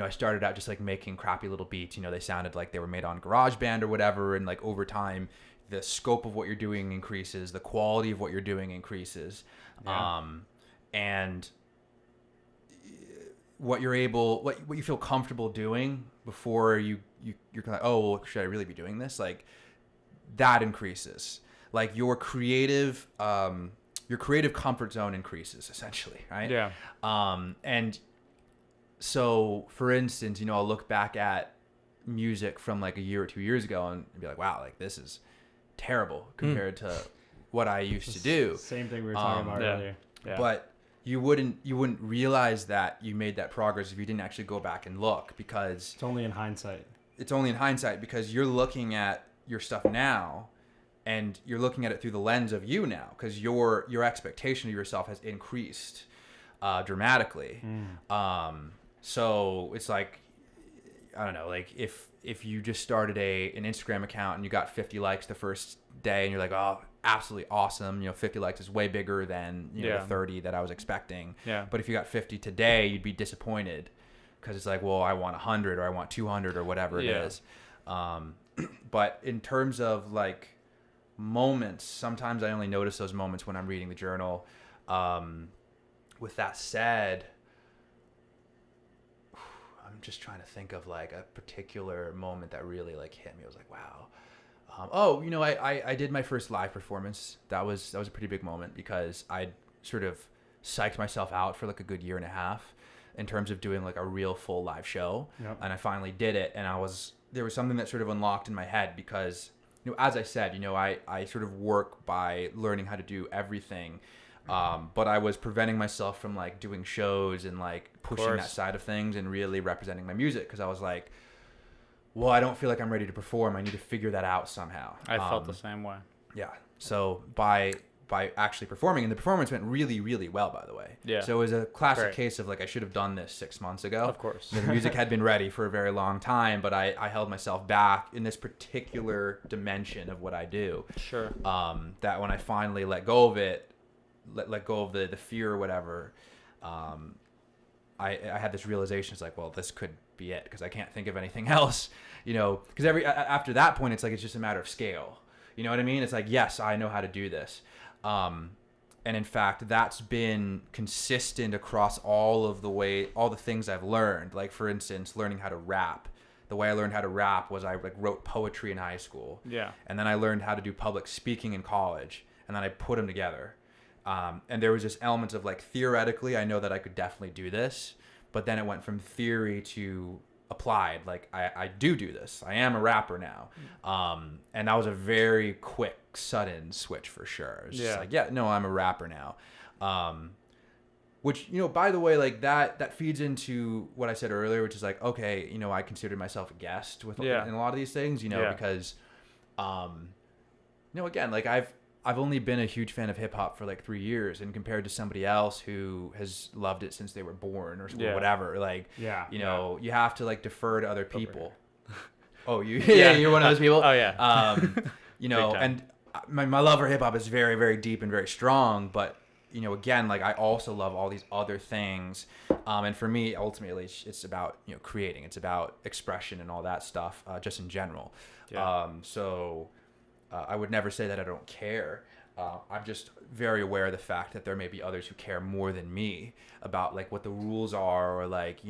I started out just like making crappy little beats, they sounded like they were made on GarageBand or whatever. And like over time, the scope of what you're doing increases, the quality of what you're doing increases. Yeah. And what you feel comfortable doing before you're like, oh, well, should I really be doing this? Like that increases. Like your creative comfort zone increases essentially, right? Yeah. And so for instance, I'll look back at music from like a year or 2 years ago and be like, wow, like this is terrible compared to what I used to do. Same thing we were talking about earlier. Yeah. But you wouldn't realize that you made that progress if you didn't actually go back and look, because It's only in hindsight. Because you're looking at your stuff now and you're looking at it through the lens of you now, because your expectation of yourself has increased dramatically. So it's like, I don't know, like if you just started an Instagram account and you got 50 likes the first day and you're like, oh, absolutely awesome. 50 likes is way bigger than the 30 that I was expecting. Yeah. But if you got 50 today, you'd be disappointed because it's like, well, I want 100 or I want 200 or whatever it is. But in terms of like moments, sometimes I only notice those moments when I'm reading the journal. With that said, I'm just trying to think of like a particular moment that really like hit me. I was like, wow. I did my first live performance. That was a pretty big moment because I sort of psyched myself out for like a good year and a half in terms of doing like a real full live show. Yep. And I finally did it. And there was something that sort of unlocked in my head because, as I said, I sort of work by learning how to do everything. But I was preventing myself from like doing shows and like pushing that side of things and really representing my music. 'Cause I was like, well, I don't feel like I'm ready to perform. I need to figure that out somehow. I felt the same way. Yeah. So by actually performing, and the performance went really, really well, by the way. Yeah. So it was a classic case of like, I should have done this 6 months ago. Of course. The music had been ready for a very long time, but I held myself back in this particular dimension of what I do. Sure. That when I finally let go of it, let go of the fear or whatever, I had this realization. It's like, well, this could be it because I can't think of anything else, because after that point, it's like, it's just a matter of scale. You know what I mean? It's like, yes, I know how to do this. And in fact, that's been consistent across all the things I've learned. Like for instance, learning how to rap. The way I learned how to rap was I like wrote poetry in high school. Yeah. And then I learned how to do public speaking in college, and then I put them together. And there was this element of like, theoretically, I know that I could definitely do this, but then it went from theory to applied. Like I do this. I am a rapper now. And that was a very quick, sudden switch for sure. It's just like, I'm a rapper now. Which, by the way, like that feeds into what I said earlier, which is like, okay, I consider myself a guest in a lot of these things, because, again, like I've only been a huge fan of hip hop for like 3 years, and compared to somebody else who has loved it since they were born or whatever, like, you have to like defer to other people. Oh, you're one of those people. Oh yeah. And my love for hip hop is very, very deep and very strong, but again, like I also love all these other things. And for me, ultimately it's about, creating, it's about expression and all that stuff, just in general. Yeah. I would never say that I don't care. I'm just very aware of the fact that there may be others who care more than me about like what the rules are, or like,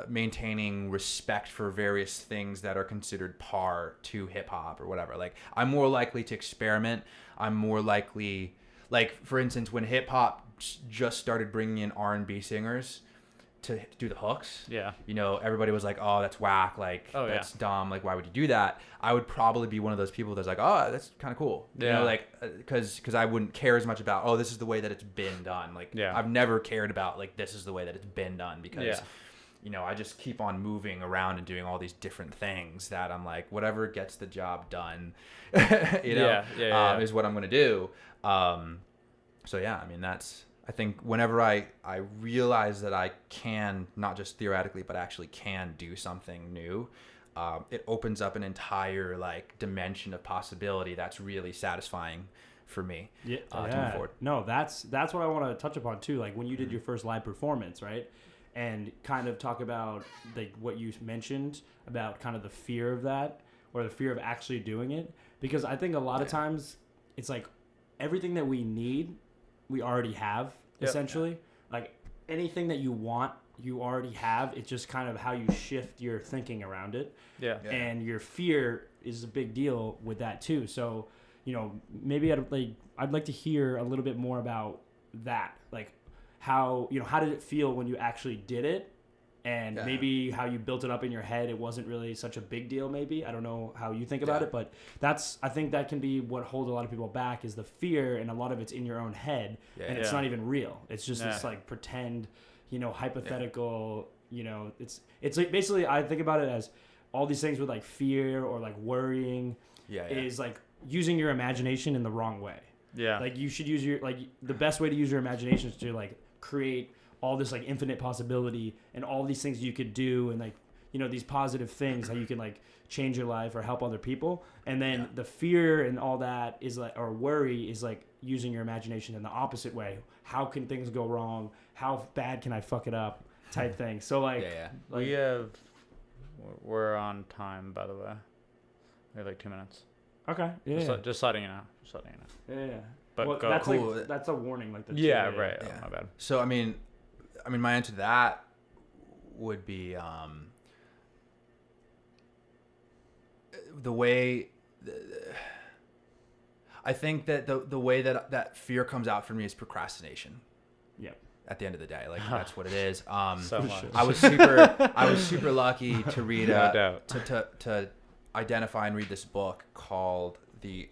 maintaining respect for various things that are considered par to hip hop or whatever. Like I'm more likely to experiment. I'm more likely, like for instance, when hip hop just started bringing in R&B singers to do the hooks. Yeah. Everybody was like, oh, that's whack. Like, that's dumb. Like, why would you do that? I would probably be one of those people that's like, oh, that's kind of cool. Yeah. Like, because I wouldn't care as much about, oh, this is the way that it's been done. Like, I've never cared about, like, this is the way that it's been done, because, I just keep on moving around and doing all these different things that I'm like, whatever gets the job done, is what I'm going to do. So yeah, I mean, I think whenever I realize that I can, not just theoretically, but actually can do something new, it opens up an entire like dimension of possibility that's really satisfying for me to move forward. No, that's what I want to touch upon too. Like when you did your first live performance, right? And kind of talk about like what you mentioned about kind of the fear of that, or the fear of actually doing it. Because I think a lot of times it's like everything that we need, we already have, essentially. Like anything that you want, you already have. It's just kind of how you shift your thinking around it. Yeah. And your fear is a big deal with that too. So, you know, maybe I'd like to hear a little bit more about that. Like how did it feel when you actually did it? And maybe how you built it up in your head. It wasn't really such a big deal, maybe. I don't know how you think about it, but I think that can be what holds a lot of people back, is the fear, and a lot of it's in your own head, and it's not even real. It's just this like pretend, hypothetical, it's like basically I think about it as all these things with like fear or like worrying is like using your imagination in the wrong way. Yeah. Like you should use the best way to use your imagination is to like create all this like infinite possibility and all these things you could do, and like, these positive things, how you can like change your life or help other people. And then the fear and all that is like, or worry is like using your imagination in the opposite way. How can things go wrong? How bad can I fuck it up? Type thing. So like, we're on time, by the way. We have like 2 minutes. Okay. Just letting you know. Yeah. But well, that's cool. Like, that's a warning. Like right. Yeah. Oh, my bad. So I mean, my answer to that would be the way. I think that the way that fear comes out for me is procrastination. Yeah. At the end of the day, like that's what it is. So much. I was super lucky to read to identify and read this book called the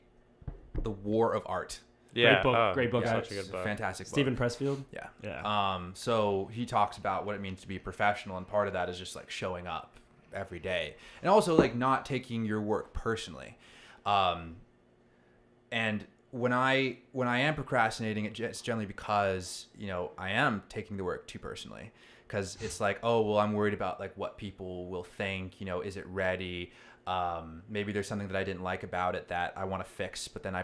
War of Art. Yeah, great book. Such a good book. Fantastic book. Stephen Pressfield. Yeah. So he talks about what it means to be a professional, and part of that is just like showing up every day, and also like not taking your work personally. And when I am procrastinating, it's generally because I am taking the work too personally, because it's like, oh well, I'm worried about like what people will think. Is it ready? Maybe there's something that I didn't like about it that I want to fix, but then I'm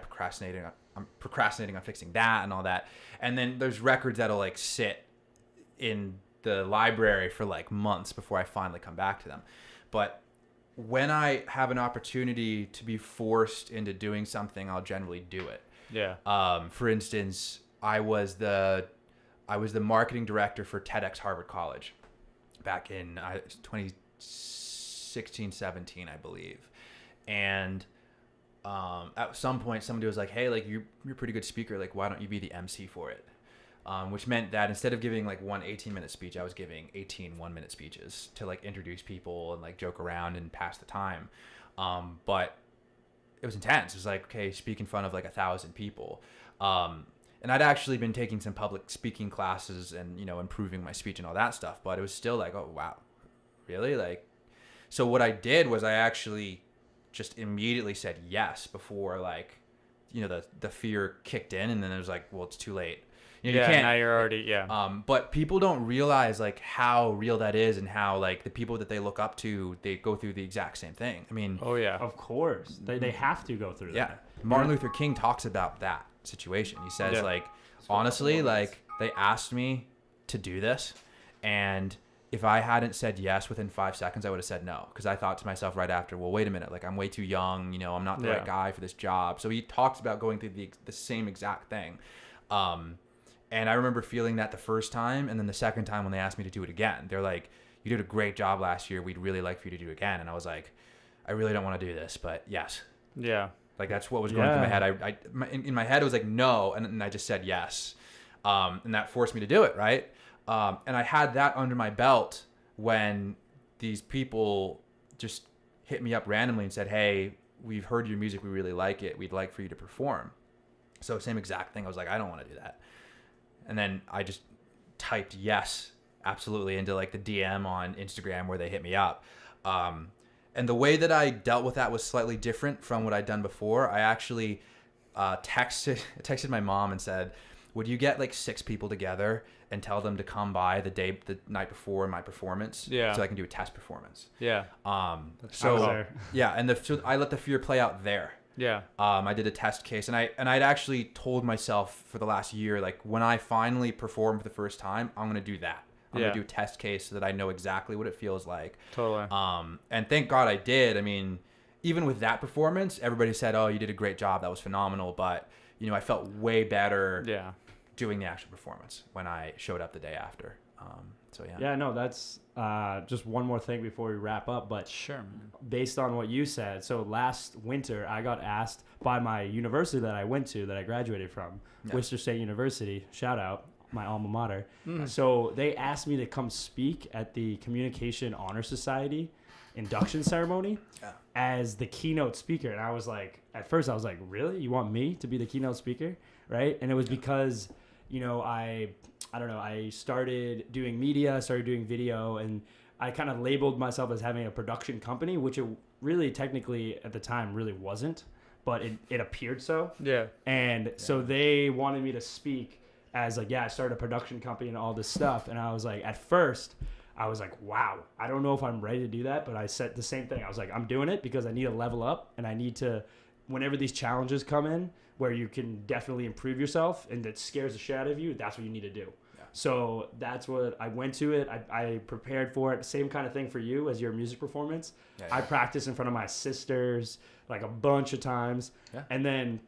procrastinating on fixing that and all that. And then there's records that'll like sit in the library for like months before I finally come back to them. But when I have an opportunity to be forced into doing something, I'll generally do it. Yeah. For instance, I was the marketing director for TEDx Harvard College back in 2016, 17, I believe. And at some point somebody was like, hey, like you're a pretty good speaker, like why don't you be the MC for it? Which meant that instead of giving like one 18-minute speech, I was giving 18 one-minute speeches to like introduce people and like joke around and pass the time. But it was intense. It was like, okay, speak in front of like 1,000 people. And I'd actually been taking some public speaking classes and improving my speech and all that stuff, but it was still like, oh wow, really? Like, so what I did was I actually just immediately said yes before like, the fear kicked in, and then it was like, well, it's too late. You can't, now you're already, but people don't realize like how real that is, and how like the people that they look up to, they go through the exact same thing. I mean, oh yeah, of course, they have to go through that. Martin Luther King talks about that situation. He says like, honestly, like they asked me to do this, and if I hadn't said yes within 5 seconds, I would have said no, because I thought to myself right after, well, wait a minute, like I'm way too young, I'm not the right guy for this job. So he talks about going through the same exact thing. And I remember feeling that the first time, and then the second time when they asked me to do it again, they're like, you did a great job last year. We'd really like for you to do it again. And I was like, I really don't want to do this, but yes. Yeah. Like that's what was going through my head. In my head, it was like, no. And I just said yes. And that forced me to do it. Right. And I had that under my belt when these people just hit me up randomly and said, hey, we've heard your music. We really like it. We'd like for you to perform. So same exact thing. I was like, I don't want to do that. And then I just typed yes, absolutely, into like the DM on Instagram where they hit me up. And the way that I dealt with that was slightly different from what I'd done before. I actually texted my mom and said, would you get like 6 people together and tell them to come by the night before my performance, Yeah. so I can do a test performance? Yeah. So yeah, and so I let the fear play out there. Yeah. I did a test case, and I'd actually told myself for the last year, like, when I finally perform for the first time, I'm gonna do that. I'm gonna do a test case so that I know exactly what it feels like. Totally. And thank God I did. I mean, even with that performance, everybody said, "Oh, you did a great job. That was phenomenal." But you know, I felt way better doing the actual performance when I showed up the day after. So yeah. Yeah, no, that's just one more thing before we wrap up. But Sure, man. based on what you said, so last winter I got asked by my university that I went to, that I graduated from, Worcester State University, shout out, my alma mater. So they asked me to come speak at the Communication Honor Society induction ceremony as the keynote speaker. And I was like, at first I was like, really? You want me to be the keynote speaker? Right? And it was because, you know, I don't know, I started doing media, started doing video, and I kind of labeled myself as having a production company, which it really technically at the time really wasn't, but it appeared so. Yeah. And so they wanted me to speak as like, I started a production company and all this stuff. And I was like, at first I was like, wow, I don't know if I'm ready to do that. But I said the same thing. I was like, I'm doing it because I need to level up, and I need to, whenever these challenges come in where you can definitely improve yourself and that scares the shit out of you, that's what you need to do. So that's what I went to it. I prepared for it. Same kind of thing for you as your music performance. I practiced in front of my sisters like a bunch of times. And then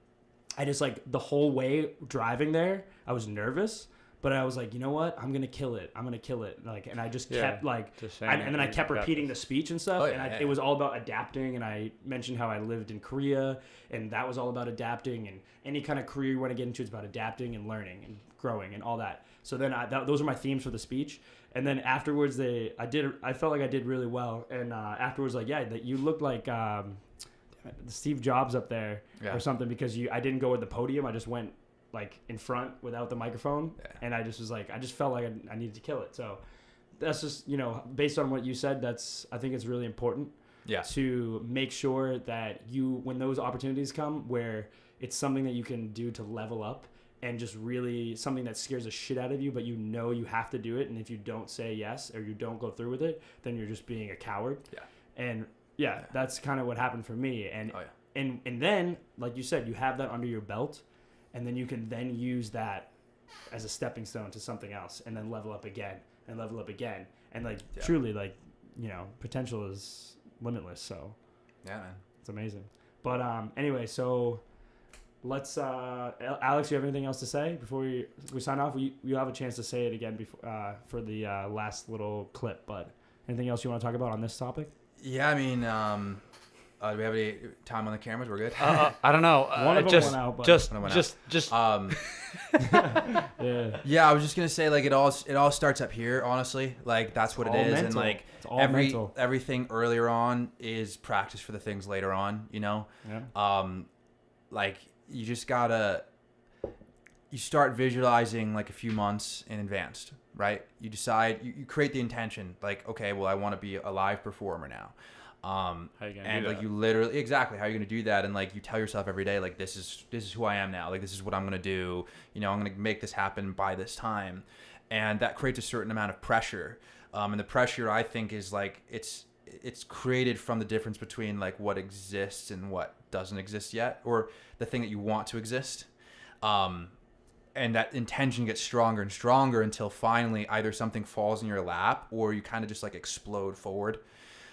I just, like, the whole way driving there, I was nervous, but I was like, you know what? I'm going to kill it. I'm going to kill it. Like, and I just kept like, and then I kept repeating the speech and stuff. It was all about adapting. And I mentioned how I lived in Korea, and that was all about adapting, and any kind of career you want to get into, it's about adapting and learning and growing and all that. So then those are my themes for the speech. And then afterwards, I felt like I did really well. And afterwards, like, that you looked like Steve Jobs up there or something, because I didn't go with the podium. I just went like in front without the microphone. And I just was like, I just felt like I needed to kill it. So that's just, you know, based on what you said, I think it's really important to make sure that when those opportunities come where it's something that you can do to level up, and just really something that scares the shit out of you, but you know you have to do it. And if you don't say yes or you don't go through with it, then you're just being a coward. And that's kind of what happened for me. And and then, like you said, you have that under your belt, and then you can then use that as a stepping stone to something else, and then level up again and level up again. And like truly, like, you know, potential is limitless. So man, it's amazing. But anyway, so let's Alex, you have anything else to say before we sign off? You have a chance to say it again before for the last little clip, but anything else you want to talk about on this topic? Yeah, I mean, do we have any time on the cameras? We're good. I don't know. One of them went out, but just. Yeah, I was just gonna say, like, it all starts up here. Honestly, like, that's what it is, mental. And like everything earlier on is practice for the things later on. You know, like, you just gotta, you start visualizing like a few months in advance, right? You decide, you create the intention, like, okay, well, I want to be a live performer now. How are you gonna and do like that? you literally, exactly, how are you gonna do that? And like, you tell yourself every day, like, this is who I am now. Like, this is what I'm gonna do. You know, I'm gonna make this happen by this time, and that creates a certain amount of pressure. And the pressure, I think, is like, it's created from the difference between like what exists and what doesn't exist yet, or the thing that you want to exist. And that intention gets stronger and stronger until finally either something falls in your lap or you kind of just like explode forward.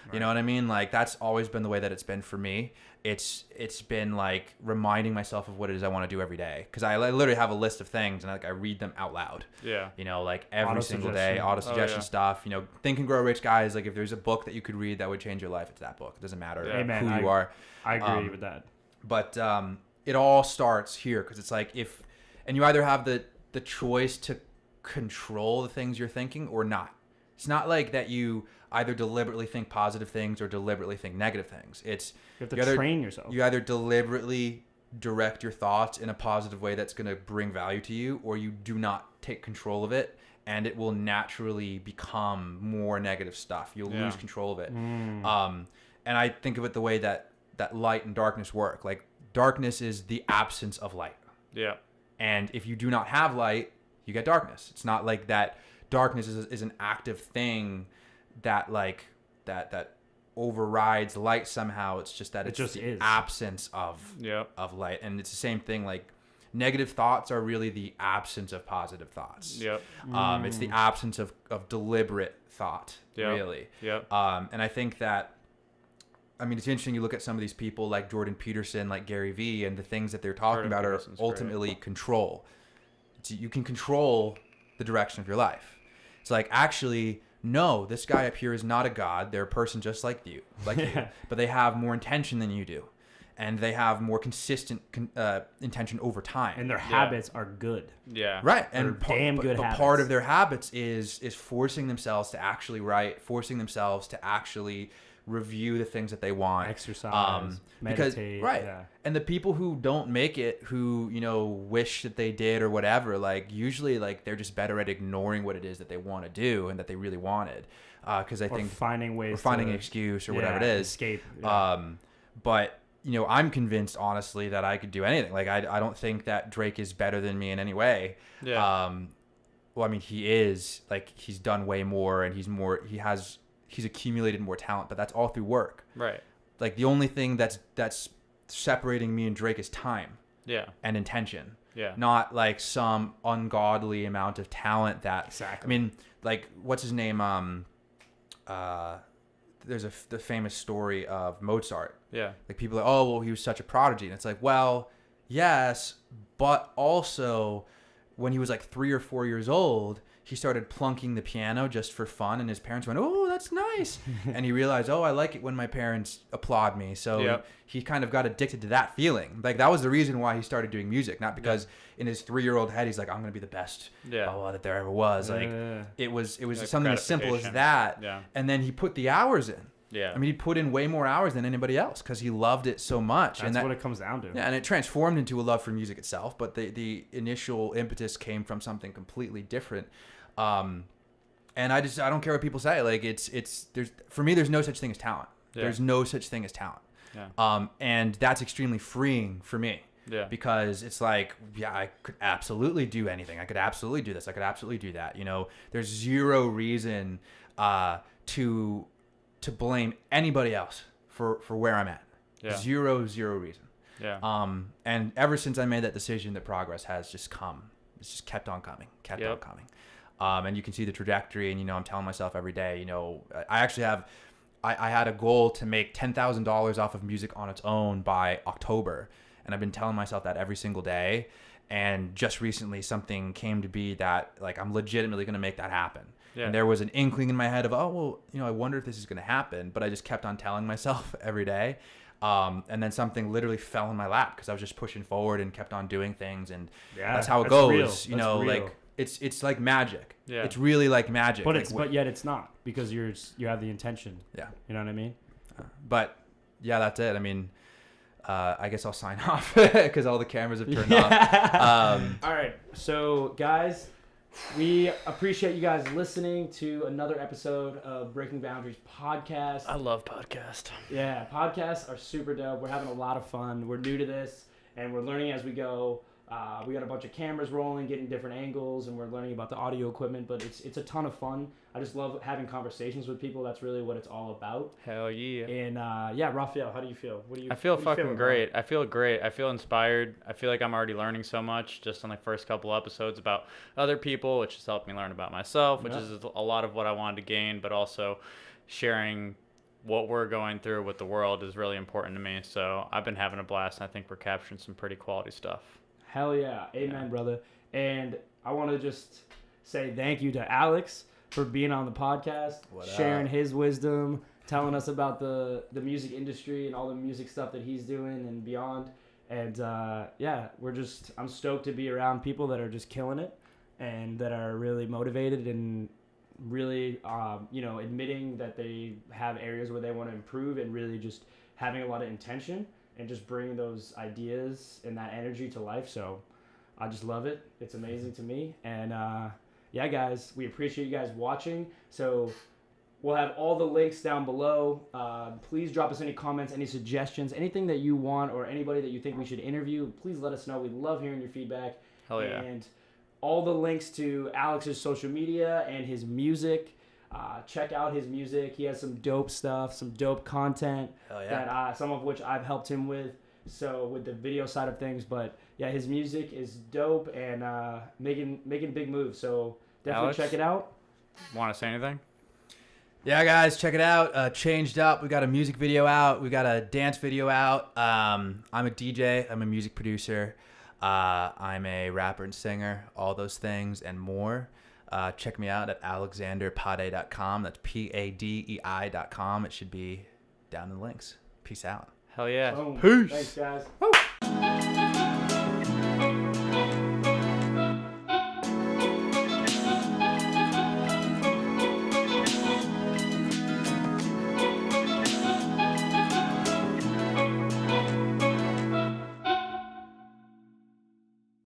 Right. You know what I mean? Like, that's always been the way that it's been for me. It's been like reminding myself of what it is I want to do every day. Cause I literally have a list of things, and like, I read them out loud. Yeah. You know, like every single day, auto suggestion stuff, you know, Think and Grow Rich, guys. Like, if there's a book that you could read that would change your life, it's that book. It doesn't matter who you are. I agree with that. But it all starts here. Cause it's like, and you either have the choice to control the things you're thinking or not. It's not like that you either deliberately think positive things or deliberately think negative things. It's you have to train yourself. You either deliberately direct your thoughts in a positive way that's going to bring value to you, or you do not take control of it, and it will naturally become more negative stuff. You'll lose control of it. And I think of it the way that light and darkness work. Like, darkness is the absence of light. Yeah. And if you do not have light, you get darkness. It's not like that darkness is an active thing that like that overrides light somehow. It's just that it's just the is. absence of light. And it's the same thing, like negative thoughts are really the absence of positive thoughts. It's the absence of deliberate thought, really. And I think that, I mean, it's interesting. You look at some of these people like Jordan Peterson, like Gary Vee, and the things that they're talking about are ultimately control. You can control the direction of your life. It's like, actually, no, this guy up here is not a god. They're a person just like you, but they have more intention than you do. And they have more consistent intention over time. And their habits are good. Yeah. Right. And damn good habits. But part of their habits is forcing themselves to actually write, forcing themselves to actually review the things that they want. Exercise, meditate. Right. Yeah. And the people who don't make it, who, you know, wish that they did or whatever, like usually like they're just better at ignoring what it is that they want to do and that they really wanted. Because I think finding ways, or finding an excuse or whatever it is. Escape. Yeah. But you know, I'm convinced, honestly, that I could do anything. Like, I don't think that Drake is better than me in any way. Yeah. Well, I mean, he is. Like, he's done way more, and he's accumulated more talent, but that's all through work. Right. Like, the only thing that's separating me and Drake is time. Yeah. And intention. Yeah. Not, like, some ungodly amount of talent that... Exactly. I mean, like, what's his name? There's the famous story of Mozart. Yeah. Like people are, oh, well, he was such a prodigy. And it's like, well, yes, but also when he was like 3 or 4 years old, he started plunking the piano just for fun. And his parents went, oh, that's nice. And he realized, oh, I like it when my parents applaud me. So he kind of got addicted to that feeling. Like that was the reason why he started doing music. Not because in his 3-year-old head, he's like, I'm going to be the best that there ever was. Like it was like something as simple as that. Yeah. And then he put the hours in. Yeah. I mean, he put in way more hours than anybody else because he loved it so much. That's what it comes down to. Yeah, and it transformed into a love for music itself. But the initial impetus came from something completely different. And I don't care what people say. Like for me, there's no such thing as talent. Yeah. There's no such thing as talent. Yeah. And that's extremely freeing for me. Yeah. Because it's like, yeah, I could absolutely do anything. I could absolutely do this. I could absolutely do that. You know, there's zero reason to blame anybody else for where I'm at. Yeah. Zero reason. Yeah. And ever since I made that decision, the progress has just come. It's just kept on coming. And you can see the trajectory. And, you know, I'm telling myself every day, you know, I actually have, I had a goal to make $10,000 off of music on its own by October. And I've been telling myself that every single day. And just recently something came to be that like, I'm legitimately going to make that happen. Yeah. And there was an inkling in my head of, oh, well, you know, I wonder if this is going to happen. But I just kept on telling myself every day. And then something literally fell in my lap because I was just pushing forward and kept on doing things. And that's how it goes. Real. You know, like it's like magic. Yeah. It's really like magic. But like, but yet it's not because you have the intention. Yeah. You know what I mean? But yeah, that's it. I mean, I guess I'll sign off because all the cameras have turned off. All right. So guys, we appreciate you guys listening to another episode of Breaking Boundaries podcast. I love podcasts. Yeah, podcasts are super dope. We're having a lot of fun. We're new to this, and we're learning as we go. We got a bunch of cameras rolling, getting different angles, and we're learning about the audio equipment, but it's a ton of fun. I just love having conversations with people. That's really what it's all about. Hell yeah. And yeah, Raphael, how do you feel? I feel fucking great. I feel great. I feel inspired. I feel like I'm already learning so much just on the first couple episodes about other people, which has helped me learn about myself, which is a lot of what I wanted to gain, but also sharing what we're going through with the world is really important to me. So I've been having a blast, and I think we're capturing some pretty quality stuff. Hell yeah. Amen, brother. And I want to just say thank you to Alex for being on the podcast, sharing his wisdom, telling us about the music industry and all the music stuff that he's doing and beyond. And yeah, I'm stoked to be around people that are just killing it and that are really motivated and really, admitting that they have areas where they want to improve and really just having a lot of intention and just bringing those ideas and that energy to life. So I just love it. It's amazing to me. And yeah, guys, we appreciate you guys watching. So we'll have all the links down below. Please drop us any comments, any suggestions, anything that you want or anybody that you think we should interview. Please let us know. We love hearing your feedback. Hell yeah. And all the links to Alex's social media and his music. Check out his music. He has some dope stuff, some dope content that some of which I've helped him with. So with the video side of things, but yeah, his music is dope and making big moves. So definitely Alex, check it out. Want to say anything? Yeah, guys, check it out. Changed Up. We got a music video out. We got a dance video out. I'm a DJ. I'm a music producer. I'm a rapper and singer. All those things and more. Check me out at alexanderpadei.com. That's PADEI.com. It should be down in the links. Peace out. Hell yeah. Boom. Peace. Thanks, guys.